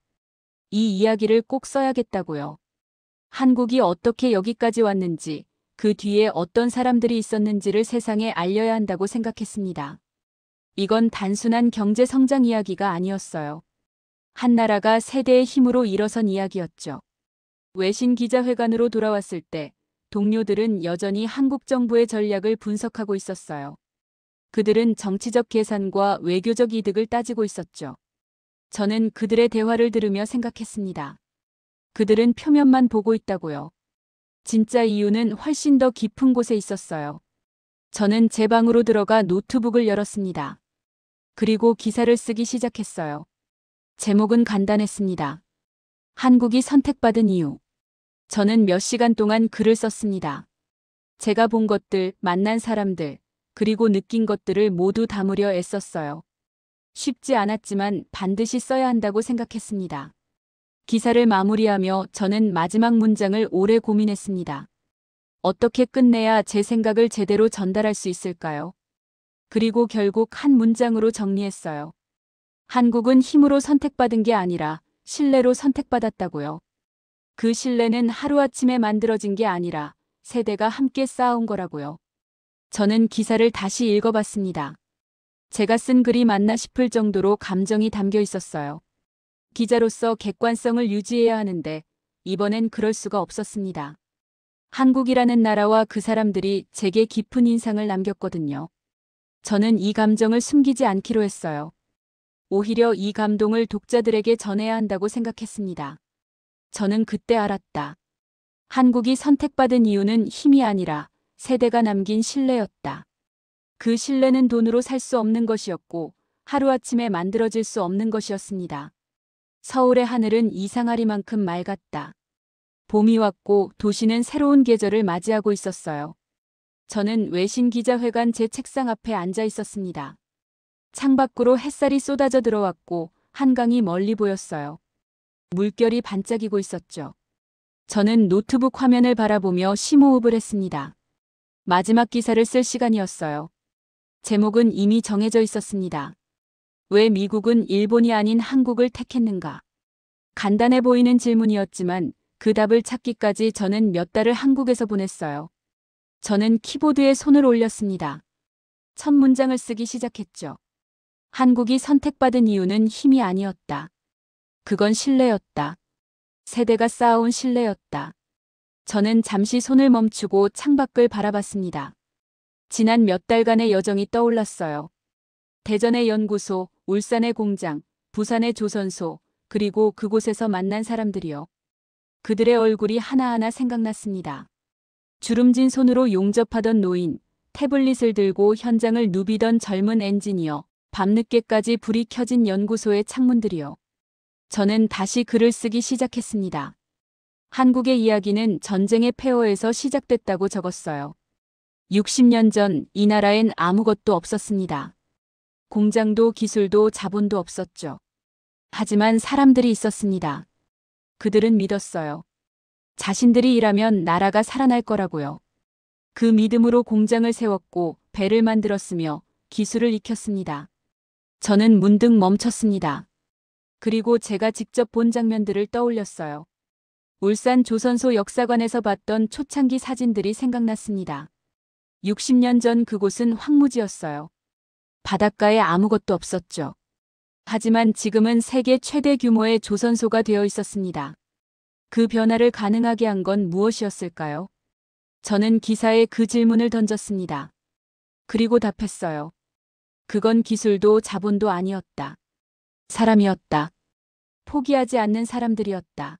이 이야기를 꼭 써야겠다고요. 한국이 어떻게 여기까지 왔는지, 그 뒤에 어떤 사람들이 있었는지를 세상에 알려야 한다고 생각했습니다. 이건 단순한 경제 성장 이야기가 아니었어요. 한 나라가 세대의 힘으로 일어선 이야기였죠. 외신 기자회관으로 돌아왔을 때 동료들은 여전히 한국 정부의 전략을 분석하고 있었어요. 그들은 정치적 계산과 외교적 이득을 따지고 있었죠. 저는 그들의 대화를 들으며 생각했습니다. 그들은 표면만 보고 있다고요. 진짜 이유는 훨씬 더 깊은 곳에 있었어요. 저는 제 방으로 들어가 노트북을 열었습니다. 그리고 기사를 쓰기 시작했어요. 제목은 간단했습니다. 한국이 선택받은 이유. 저는 몇 시간 동안 글을 썼습니다. 제가 본 것들, 만난 사람들, 그리고 느낀 것들을 모두 담으려 애썼어요. 쉽지 않았지만 반드시 써야 한다고 생각했습니다. 기사를 마무리하며 저는 마지막 문장을 오래 고민했습니다. 어떻게 끝내야 제 생각을 제대로 전달할 수 있을까요? 그리고 결국 한 문장으로 정리했어요. 한국은 힘으로 선택받은 게 아니라 신뢰로 선택받았다고요. 그 신뢰는 하루아침에 만들어진 게 아니라 세대가 함께 쌓아온 거라고요. 저는 기사를 다시 읽어봤습니다. 제가 쓴 글이 맞나 싶을 정도로 감정이 담겨 있었어요. 기자로서 객관성을 유지해야 하는데 이번엔 그럴 수가 없었습니다. 한국이라는 나라와 그 사람들이 제게 깊은 인상을 남겼거든요. 저는 이 감정을 숨기지 않기로 했어요. 오히려 이 감동을 독자들에게 전해야 한다고 생각했습니다. 저는 그때 알았다. 한국이 선택받은 이유는 힘이 아니라 세대가 남긴 신뢰였다. 그 신뢰는 돈으로 살 수 없는 것이었고 하루아침에 만들어질 수 없는 것이었습니다. 서울의 하늘은 이상하리만큼 맑았다. 봄이 왔고 도시는 새로운 계절을 맞이하고 있었어요. 저는 외신 기자회관 제 책상 앞에 앉아 있었습니다. 창밖으로 햇살이 쏟아져 들어왔고 한강이 멀리 보였어요. 물결이 반짝이고 있었죠. 저는 노트북 화면을 바라보며 심호흡을 했습니다. 마지막 기사를 쓸 시간이었어요. 제목은 이미 정해져 있었습니다. 왜 미국은 일본이 아닌 한국을 택했는가? 간단해 보이는 질문이었지만 그 답을 찾기까지 저는 몇 달을 한국에서 보냈어요. 저는 키보드에 손을 올렸습니다. 첫 문장을 쓰기 시작했죠. 한국이 선택받은 이유는 힘이 아니었다. 그건 신뢰였다. 세대가 쌓아온 신뢰였다. 저는 잠시 손을 멈추고 창밖을 바라봤습니다. 지난 몇 달간의 여정이 떠올랐어요. 대전의 연구소, 울산의 공장, 부산의 조선소, 그리고 그곳에서 만난 사람들이요. 그들의 얼굴이 하나하나 생각났습니다. 주름진 손으로 용접하던 노인, 태블릿을 들고 현장을 누비던 젊은 엔지니어, 밤늦게까지 불이 켜진 연구소의 창문들이요. 저는 다시 글을 쓰기 시작했습니다. 한국의 이야기는 전쟁의 폐허에서 시작됐다고 적었어요. 60년 전 이 나라엔 아무것도 없었습니다. 공장도 기술도 자본도 없었죠. 하지만 사람들이 있었습니다. 그들은 믿었어요. 자신들이 일하면 나라가 살아날 거라고요. 그 믿음으로 공장을 세웠고 배를 만들었으며 기술을 익혔습니다. 저는 문득 멈췄습니다. 그리고 제가 직접 본 장면들을 떠올렸어요. 울산 조선소 역사관에서 봤던 초창기 사진들이 생각났습니다. 60년 전 그곳은 황무지였어요. 바닷가에 아무것도 없었죠. 하지만 지금은 세계 최대 규모의 조선소가 되어 있었습니다. 그 변화를 가능하게 한 건 무엇이었을까요? 저는 기사에 그 질문을 던졌습니다. 그리고 답했어요. 그건 기술도 자본도 아니었다. 사람이었다. 포기하지 않는 사람들이었다.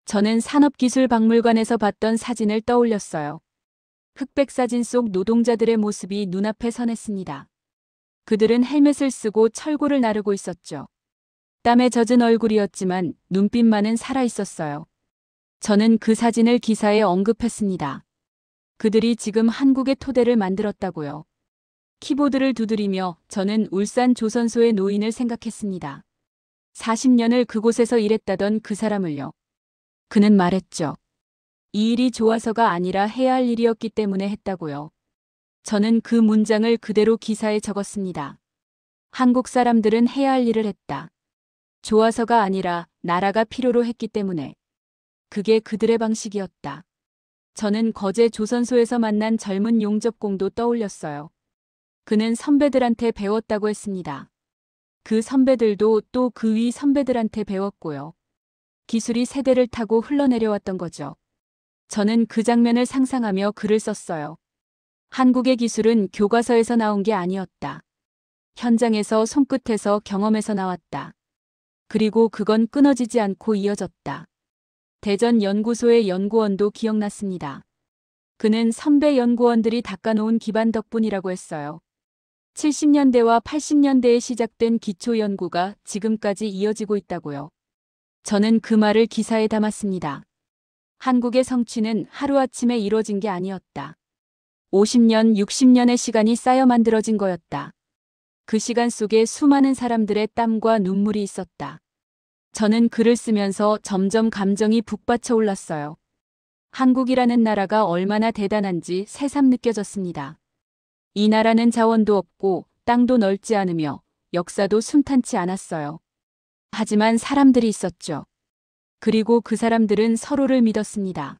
저는 산업기술박물관에서 봤던 사진을 떠올렸어요. 흑백 사진 속 노동자들의 모습이 눈앞에 선했습니다. 그들은 헬멧을 쓰고 철골을 나르고 있었죠. 땀에 젖은 얼굴이었지만 눈빛만은 살아있었어요. 저는 그 사진을 기사에 언급했습니다. 그들이 지금 한국의 토대를 만들었다고요. 키보드를 두드리며 저는 울산 조선소의 노인을 생각했습니다. 40년을 그곳에서 일했다던 그 사람을요. 그는 말했죠. 이 일이 좋아서가 아니라 해야 할 일이었기 때문에 했다고요. 저는 그 문장을 그대로 기사에 적었습니다. 한국 사람들은 해야 할 일을 했다. 좋아서가 아니라 나라가 필요로 했기 때문에. 그게 그들의 방식이었다. 저는 거제 조선소에서 만난 젊은 용접공도 떠올렸어요. 그는 선배들한테 배웠다고 했습니다. 그 선배들도 또 그 위 선배들한테 배웠고요. 기술이 세대를 타고 흘러내려왔던 거죠. 저는 그 장면을 상상하며 글을 썼어요. 한국의 기술은 교과서에서 나온 게 아니었다. 현장에서 손끝에서 경험에서 나왔다. 그리고 그건 끊어지지 않고 이어졌다. 대전 연구소의 연구원도 기억났습니다. 그는 선배 연구원들이 닦아놓은 기반 덕분이라고 했어요. 70년대와 80년대에 시작된 기초 연구가 지금까지 이어지고 있다고요. 저는 그 말을 기사에 담았습니다. 한국의 성취는 하루아침에 이루어진 게 아니었다. 50년, 60년의 시간이 쌓여 만들어진 거였다. 그 시간 속에 수많은 사람들의 땀과 눈물이 있었다. 저는 글을 쓰면서 점점 감정이 북받쳐 올랐어요. 한국이라는 나라가 얼마나 대단한지 새삼 느껴졌습니다. 이 나라는 자원도 없고 땅도 넓지 않으며 역사도 순탄치 않았어요. 하지만 사람들이 있었죠. 그리고 그 사람들은 서로를 믿었습니다.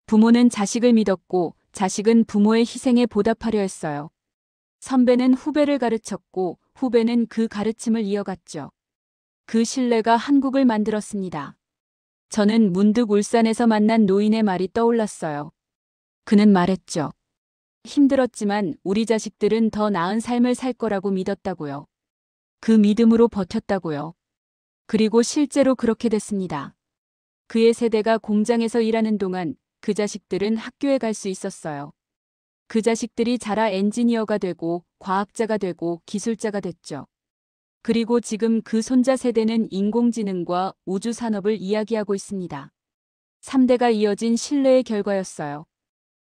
부모는 자식을 믿었고 자식은 부모의 희생에 보답하려 했어요. 선배는 후배를 가르쳤고 후배는 그 가르침을 이어갔죠. 그 신뢰가 한국을 만들었습니다. 저는 문득 울산에서 만난 노인의 말이 떠올랐어요. 그는 말했죠. 힘들었지만 우리 자식들은 더 나은 삶을 살 거라고 믿었다고요. 그 믿음으로 버텼다고요. 그리고 실제로 그렇게 됐습니다. 그의 세대가 공장에서 일하는 동안 그 자식들은 학교에 갈 수 있었어요. 그 자식들이 자라 엔지니어가 되고 과학자가 되고 기술자가 됐죠. 그리고 지금 그 손자 세대는 인공지능과 우주산업을 이야기하고 있습니다. 3대가 이어진 신뢰의 결과였어요.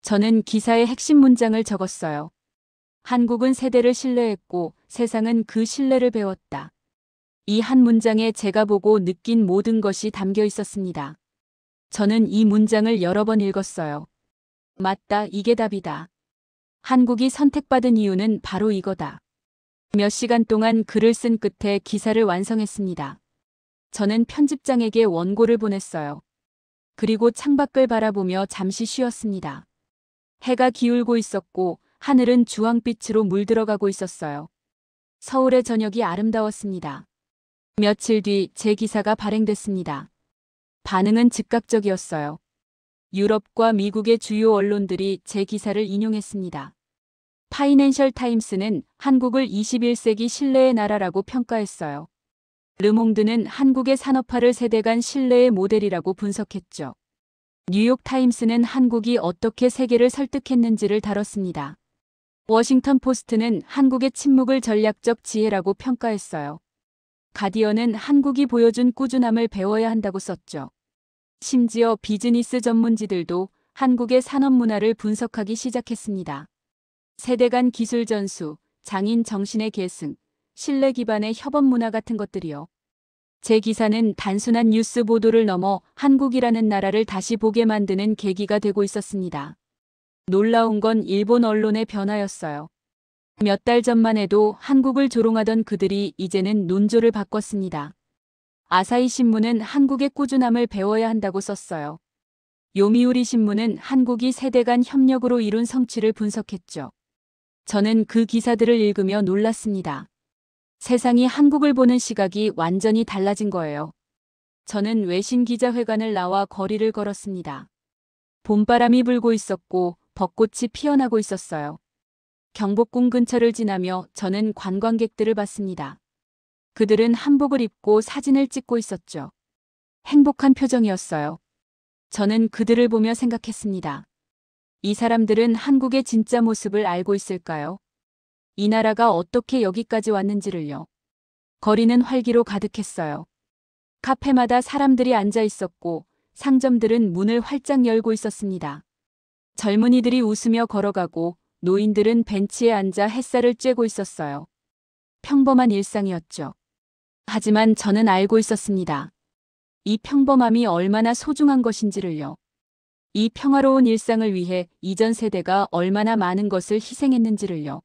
저는 기사의 핵심 문장을 적었어요. 한국은 세대를 신뢰했고 세상은 그 신뢰를 배웠다. 이 한 문장에 제가 보고 느낀 모든 것이 담겨 있었습니다. 저는 이 문장을 여러 번 읽었어요. 맞다, 이게 답이다. 한국이 선택받은 이유는 바로 이거다. 몇 시간 동안 글을 쓴 끝에 기사를 완성했습니다. 저는 편집장에게 원고를 보냈어요. 그리고 창밖을 바라보며 잠시 쉬었습니다. 해가 기울고 있었고 하늘은 주황빛으로 물들어가고 있었어요. 서울의 저녁이 아름다웠습니다. 며칠 뒤 제 기사가 발행됐습니다. 반응은 즉각적이었어요. 유럽과 미국의 주요 언론들이 제 기사를 인용했습니다. 파이낸셜 타임스는 한국을 21세기 신뢰의 나라라고 평가했어요. 르몽드는 한국의 산업화를 세대간 신뢰의 모델이라고 분석했죠. 뉴욕 타임스는 한국이 어떻게 세계를 설득했는지를 다뤘습니다. 워싱턴 포스트는 한국의 침묵을 전략적 지혜라고 평가했어요. 가디언은 한국이 보여준 꾸준함을 배워야 한다고 썼죠. 심지어 비즈니스 전문지들도 한국의 산업 문화를 분석하기 시작했습니다. 세대 간 기술 전수, 장인 정신의 계승, 신뢰 기반의 협업 문화 같은 것들이요. 제 기사는 단순한 뉴스 보도를 넘어 한국이라는 나라를 다시 보게 만드는 계기가 되고 있었습니다. 놀라운 건 일본 언론의 변화였어요. 몇 달 전만 해도 한국을 조롱하던 그들이 이제는 논조를 바꿨습니다. 아사히 신문은 한국의 꾸준함을 배워야 한다고 썼어요. 요미우리 신문은 한국이 세대 간 협력으로 이룬 성취를 분석했죠. 저는 그 기사들을 읽으며 놀랐습니다. 세상이 한국을 보는 시각이 완전히 달라진 거예요. 저는 외신 기자회관을 나와 거리를 걸었습니다. 봄바람이 불고 있었고 벚꽃이 피어나고 있었어요. 경복궁 근처를 지나며 저는 관광객들을 봤습니다. 그들은 한복을 입고 사진을 찍고 있었죠. 행복한 표정이었어요. 저는 그들을 보며 생각했습니다. 이 사람들은 한국의 진짜 모습을 알고 있을까요? 이 나라가 어떻게 여기까지 왔는지를요. 거리는 활기로 가득했어요. 카페마다 사람들이 앉아 있었고 상점들은 문을 활짝 열고 있었습니다. 젊은이들이 웃으며 걸어가고 노인들은 벤치에 앉아 햇살을 쬐고 있었어요. 평범한 일상이었죠. 하지만 저는 알고 있었습니다. 이 평범함이 얼마나 소중한 것인지를요. 이 평화로운 일상을 위해 이전 세대가 얼마나 많은 것을 희생했는지를요.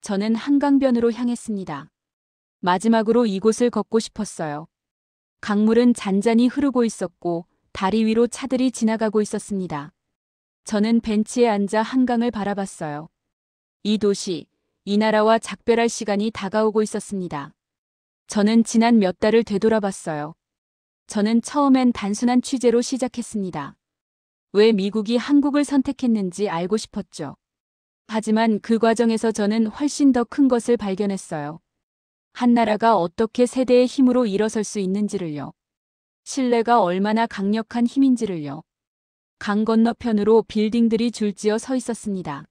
저는 한강변으로 향했습니다. 마지막으로 이곳을 걷고 싶었어요. 강물은 잔잔히 흐르고 있었고 다리 위로 차들이 지나가고 있었습니다. 저는 벤치에 앉아 한강을 바라봤어요. 이 도시, 이 나라와 작별할 시간이 다가오고 있었습니다. 저는 지난 몇 달을 되돌아봤어요. 저는 처음엔 단순한 취재로 시작했습니다. 왜 미국이 한국을 선택했는지 알고 싶었죠. 하지만 그 과정에서 저는 훨씬 더 큰 것을 발견했어요. 한 나라가 어떻게 세대의 힘으로 일어설 수 있는지를요. 신뢰가 얼마나 강력한 힘인지를요. 강 건너편으로 빌딩들이 줄지어 서 있었습니다.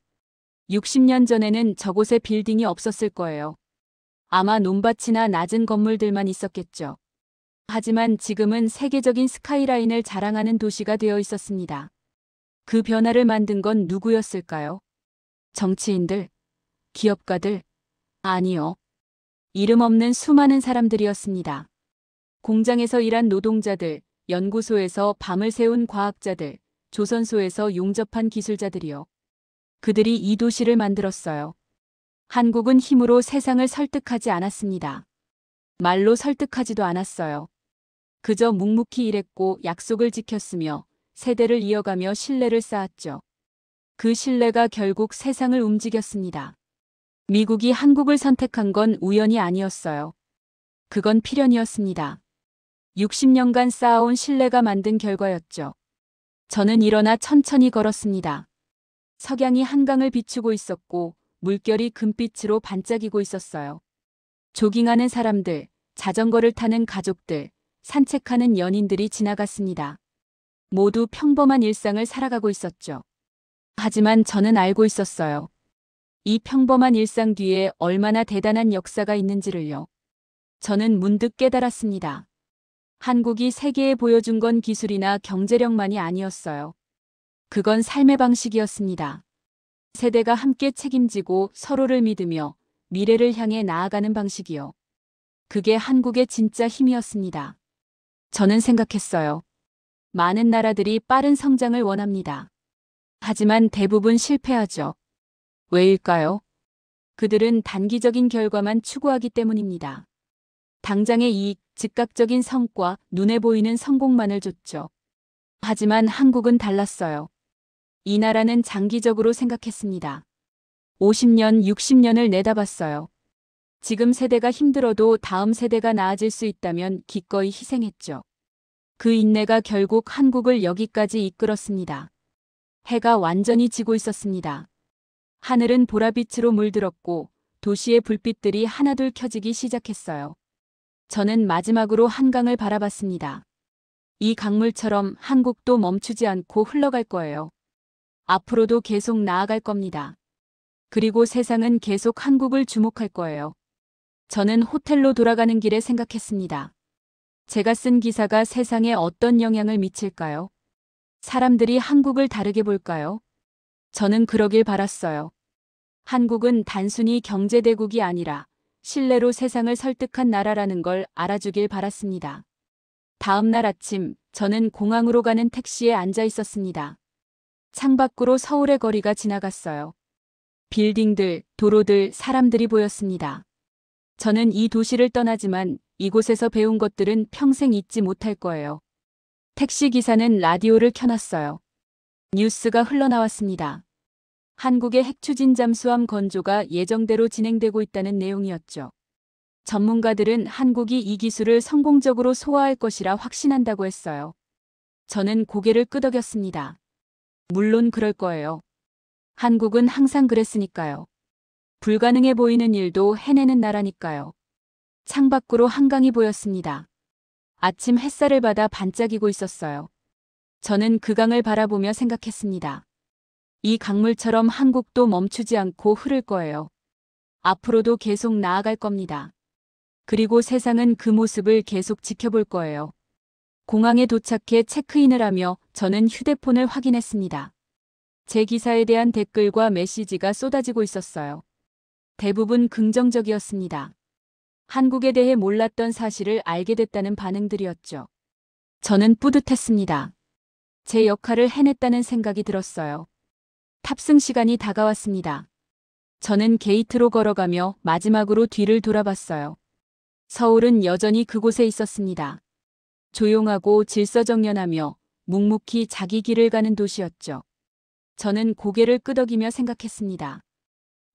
60년 전에는 저곳에 빌딩이 없었을 거예요. 아마 논밭이나 낮은 건물들만 있었겠죠. 하지만 지금은 세계적인 스카이라인을 자랑하는 도시가 되어 있었습니다. 그 변화를 만든 건 누구였을까요? 정치인들? 기업가들? 아니요. 이름 없는 수많은 사람들이었습니다. 공장에서 일한 노동자들, 연구소에서 밤을 새운 과학자들, 조선소에서 용접한 기술자들이요. 그들이 이 도시를 만들었어요. 한국은 힘으로 세상을 설득하지 않았습니다. 말로 설득하지도 않았어요. 그저 묵묵히 일했고 약속을 지켰으며 세대를 이어가며 신뢰를 쌓았죠. 그 신뢰가 결국 세상을 움직였습니다. 미국이 한국을 선택한 건 우연이 아니었어요. 그건 필연이었습니다. 60년간 쌓아온 신뢰가 만든 결과였죠. 저는 일어나 천천히 걸었습니다. 석양이 한강을 비추고 있었고 물결이 금빛으로 반짝이고 있었어요. 조깅하는 사람들, 자전거를 타는 가족들, 산책하는 연인들이 지나갔습니다. 모두 평범한 일상을 살아가고 있었죠. 하지만 저는 알고 있었어요. 이 평범한 일상 뒤에 얼마나 대단한 역사가 있는지를요. 저는 문득 깨달았습니다. 한국이 세계에 보여준 건 기술이나 경제력만이 아니었어요. 그건 삶의 방식이었습니다. 세대가 함께 책임지고 서로를 믿으며 미래를 향해 나아가는 방식이요. 그게 한국의 진짜 힘이었습니다. 저는 생각했어요. 많은 나라들이 빠른 성장을 원합니다. 하지만 대부분 실패하죠. 왜일까요? 그들은 단기적인 결과만 추구하기 때문입니다. 당장의 이익, 즉각적인 성과, 눈에 보이는 성공만을 줬죠. 하지만 한국은 달랐어요. 이 나라는 장기적으로 생각했습니다. 50년, 60년을 내다봤어요. 지금 세대가 힘들어도 다음 세대가 나아질 수 있다면 기꺼이 희생했죠. 그 인내가 결국 한국을 여기까지 이끌었습니다. 해가 완전히 지고 있었습니다. 하늘은 보라빛으로 물들었고 도시의 불빛들이 하나둘 켜지기 시작했어요. 저는 마지막으로 한강을 바라봤습니다. 이 강물처럼 한국도 멈추지 않고 흘러갈 거예요. 앞으로도 계속 나아갈 겁니다. 그리고 세상은 계속 한국을 주목할 거예요. 저는 호텔로 돌아가는 길에 생각했습니다. 제가 쓴 기사가 세상에 어떤 영향을 미칠까요? 사람들이 한국을 다르게 볼까요? 저는 그러길 바랐어요. 한국은 단순히 경제대국이 아니라 신뢰로 세상을 설득한 나라라는 걸 알아주길 바랐습니다. 다음 날 아침, 저는 공항으로 가는 택시에 앉아 있었습니다. 창밖으로 서울의 거리가 지나갔어요. 빌딩들, 도로들, 사람들이 보였습니다. 저는 이 도시를 떠나지만 이곳에서 배운 것들은 평생 잊지 못할 거예요. 택시 기사는 라디오를 켜놨어요. 뉴스가 흘러나왔습니다. 한국의 핵추진 잠수함 건조가 예정대로 진행되고 있다는 내용이었죠. 전문가들은 한국이 이 기술을 성공적으로 소화할 것이라 확신한다고 했어요. 저는 고개를 끄덕였습니다. 물론 그럴 거예요. 한국은 항상 그랬으니까요. 불가능해 보이는 일도 해내는 나라니까요. 창밖으로 한강이 보였습니다. 아침 햇살을 받아 반짝이고 있었어요. 저는 그 강을 바라보며 생각했습니다. 이 강물처럼 한국도 멈추지 않고 흐를 거예요. 앞으로도 계속 나아갈 겁니다. 그리고 세상은 그 모습을 계속 지켜볼 거예요. 공항에 도착해 체크인을 하며 저는 휴대폰을 확인했습니다. 제 기사에 대한 댓글과 메시지가 쏟아지고 있었어요. 대부분 긍정적이었습니다. 한국에 대해 몰랐던 사실을 알게 됐다는 반응들이었죠. 저는 뿌듯했습니다. 제 역할을 해냈다는 생각이 들었어요. 탑승 시간이 다가왔습니다. 저는 게이트로 걸어가며 마지막으로 뒤를 돌아봤어요. 서울은 여전히 그곳에 있었습니다. 조용하고 질서정연하며 묵묵히 자기 길을 가는 도시였죠. 저는 고개를 끄덕이며 생각했습니다.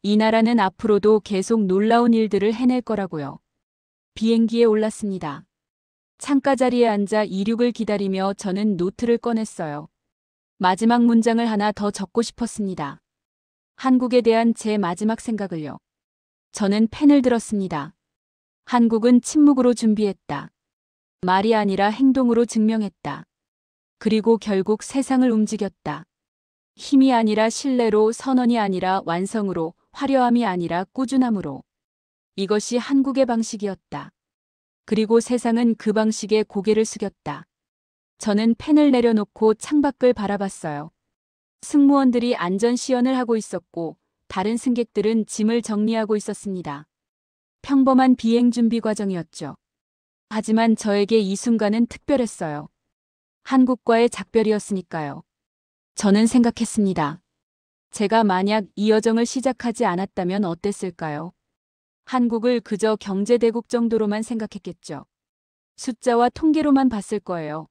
이 나라는 앞으로도 계속 놀라운 일들을 해낼 거라고요. 비행기에 올랐습니다. 창가 자리에 앉아 이륙을 기다리며 저는 노트를 꺼냈어요. 마지막 문장을 하나 더 적고 싶었습니다. 한국에 대한 제 마지막 생각을요. 저는 펜을 들었습니다. 한국은 침묵으로 준비했다. 말이 아니라 행동으로 증명했다. 그리고 결국 세상을 움직였다. 힘이 아니라 신뢰로, 선언이 아니라 완성으로, 화려함이 아니라 꾸준함으로. 이것이 한국의 방식이었다. 그리고 세상은 그 방식에 고개를 숙였다. 저는 펜을 내려놓고 창밖을 바라봤어요. 승무원들이 안전 시연을 하고 있었고 다른 승객들은 짐을 정리하고 있었습니다. 평범한 비행 준비 과정이었죠. 하지만 저에게 이 순간은 특별했어요. 한국과의 작별이었으니까요. 저는 생각했습니다. 제가 만약 이 여정을 시작하지 않았다면 어땠을까요? 한국을 그저 경제대국 정도로만 생각했겠죠. 숫자와 통계로만 봤을 거예요.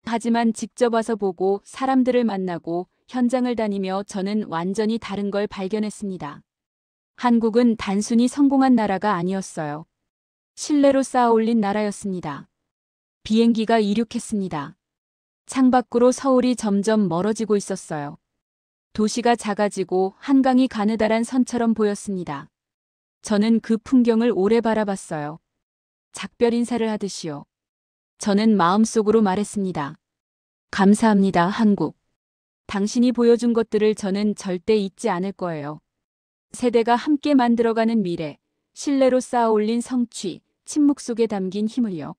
하지만 직접 와서 보고 사람들을 만나고 현장을 다니며 저는 완전히 다른 걸 발견했습니다. 한국은 단순히 성공한 나라가 아니었어요. 신뢰로 쌓아 올린 나라였습니다. 비행기가 이륙했습니다. 창밖으로 서울이 점점 멀어지고 있었어요. 도시가 작아지고 한강이 가느다란 선처럼 보였습니다. 저는 그 풍경을 오래 바라봤어요. 작별 인사를 하듯이요. 저는 마음속으로 말했습니다. 감사합니다, 한국. 당신이 보여준 것들을 저는 절대 잊지 않을 거예요. 세대가 함께 만들어가는 미래, 신뢰로 쌓아 올린 성취, 침묵 속에 담긴 힘을요.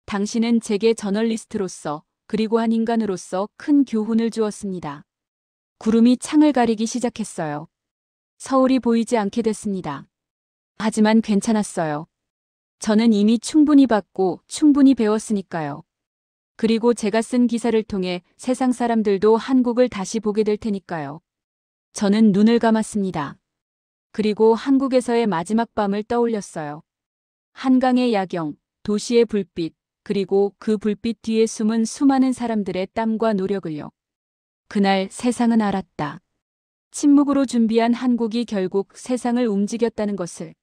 당신은 제게 저널리스트로서 그리고 한 인간으로서 큰 교훈을 주었습니다. 구름이 창을 가리기 시작했어요. 서울이 보이지 않게 됐습니다. 하지만 괜찮았어요. 저는 이미 충분히 봤고 충분히 배웠으니까요. 그리고 제가 쓴 기사를 통해 세상 사람들도 한국을 다시 보게 될 테니까요. 저는 눈을 감았습니다. 그리고 한국에서의 마지막 밤을 떠올렸어요. 한강의 야경, 도시의 불빛, 그리고 그 불빛 뒤에 숨은 수많은 사람들의 땀과 노력을요. 그날 세상은 알았다. 침묵으로 준비한 한국이 결국 세상을 움직였다는 것을.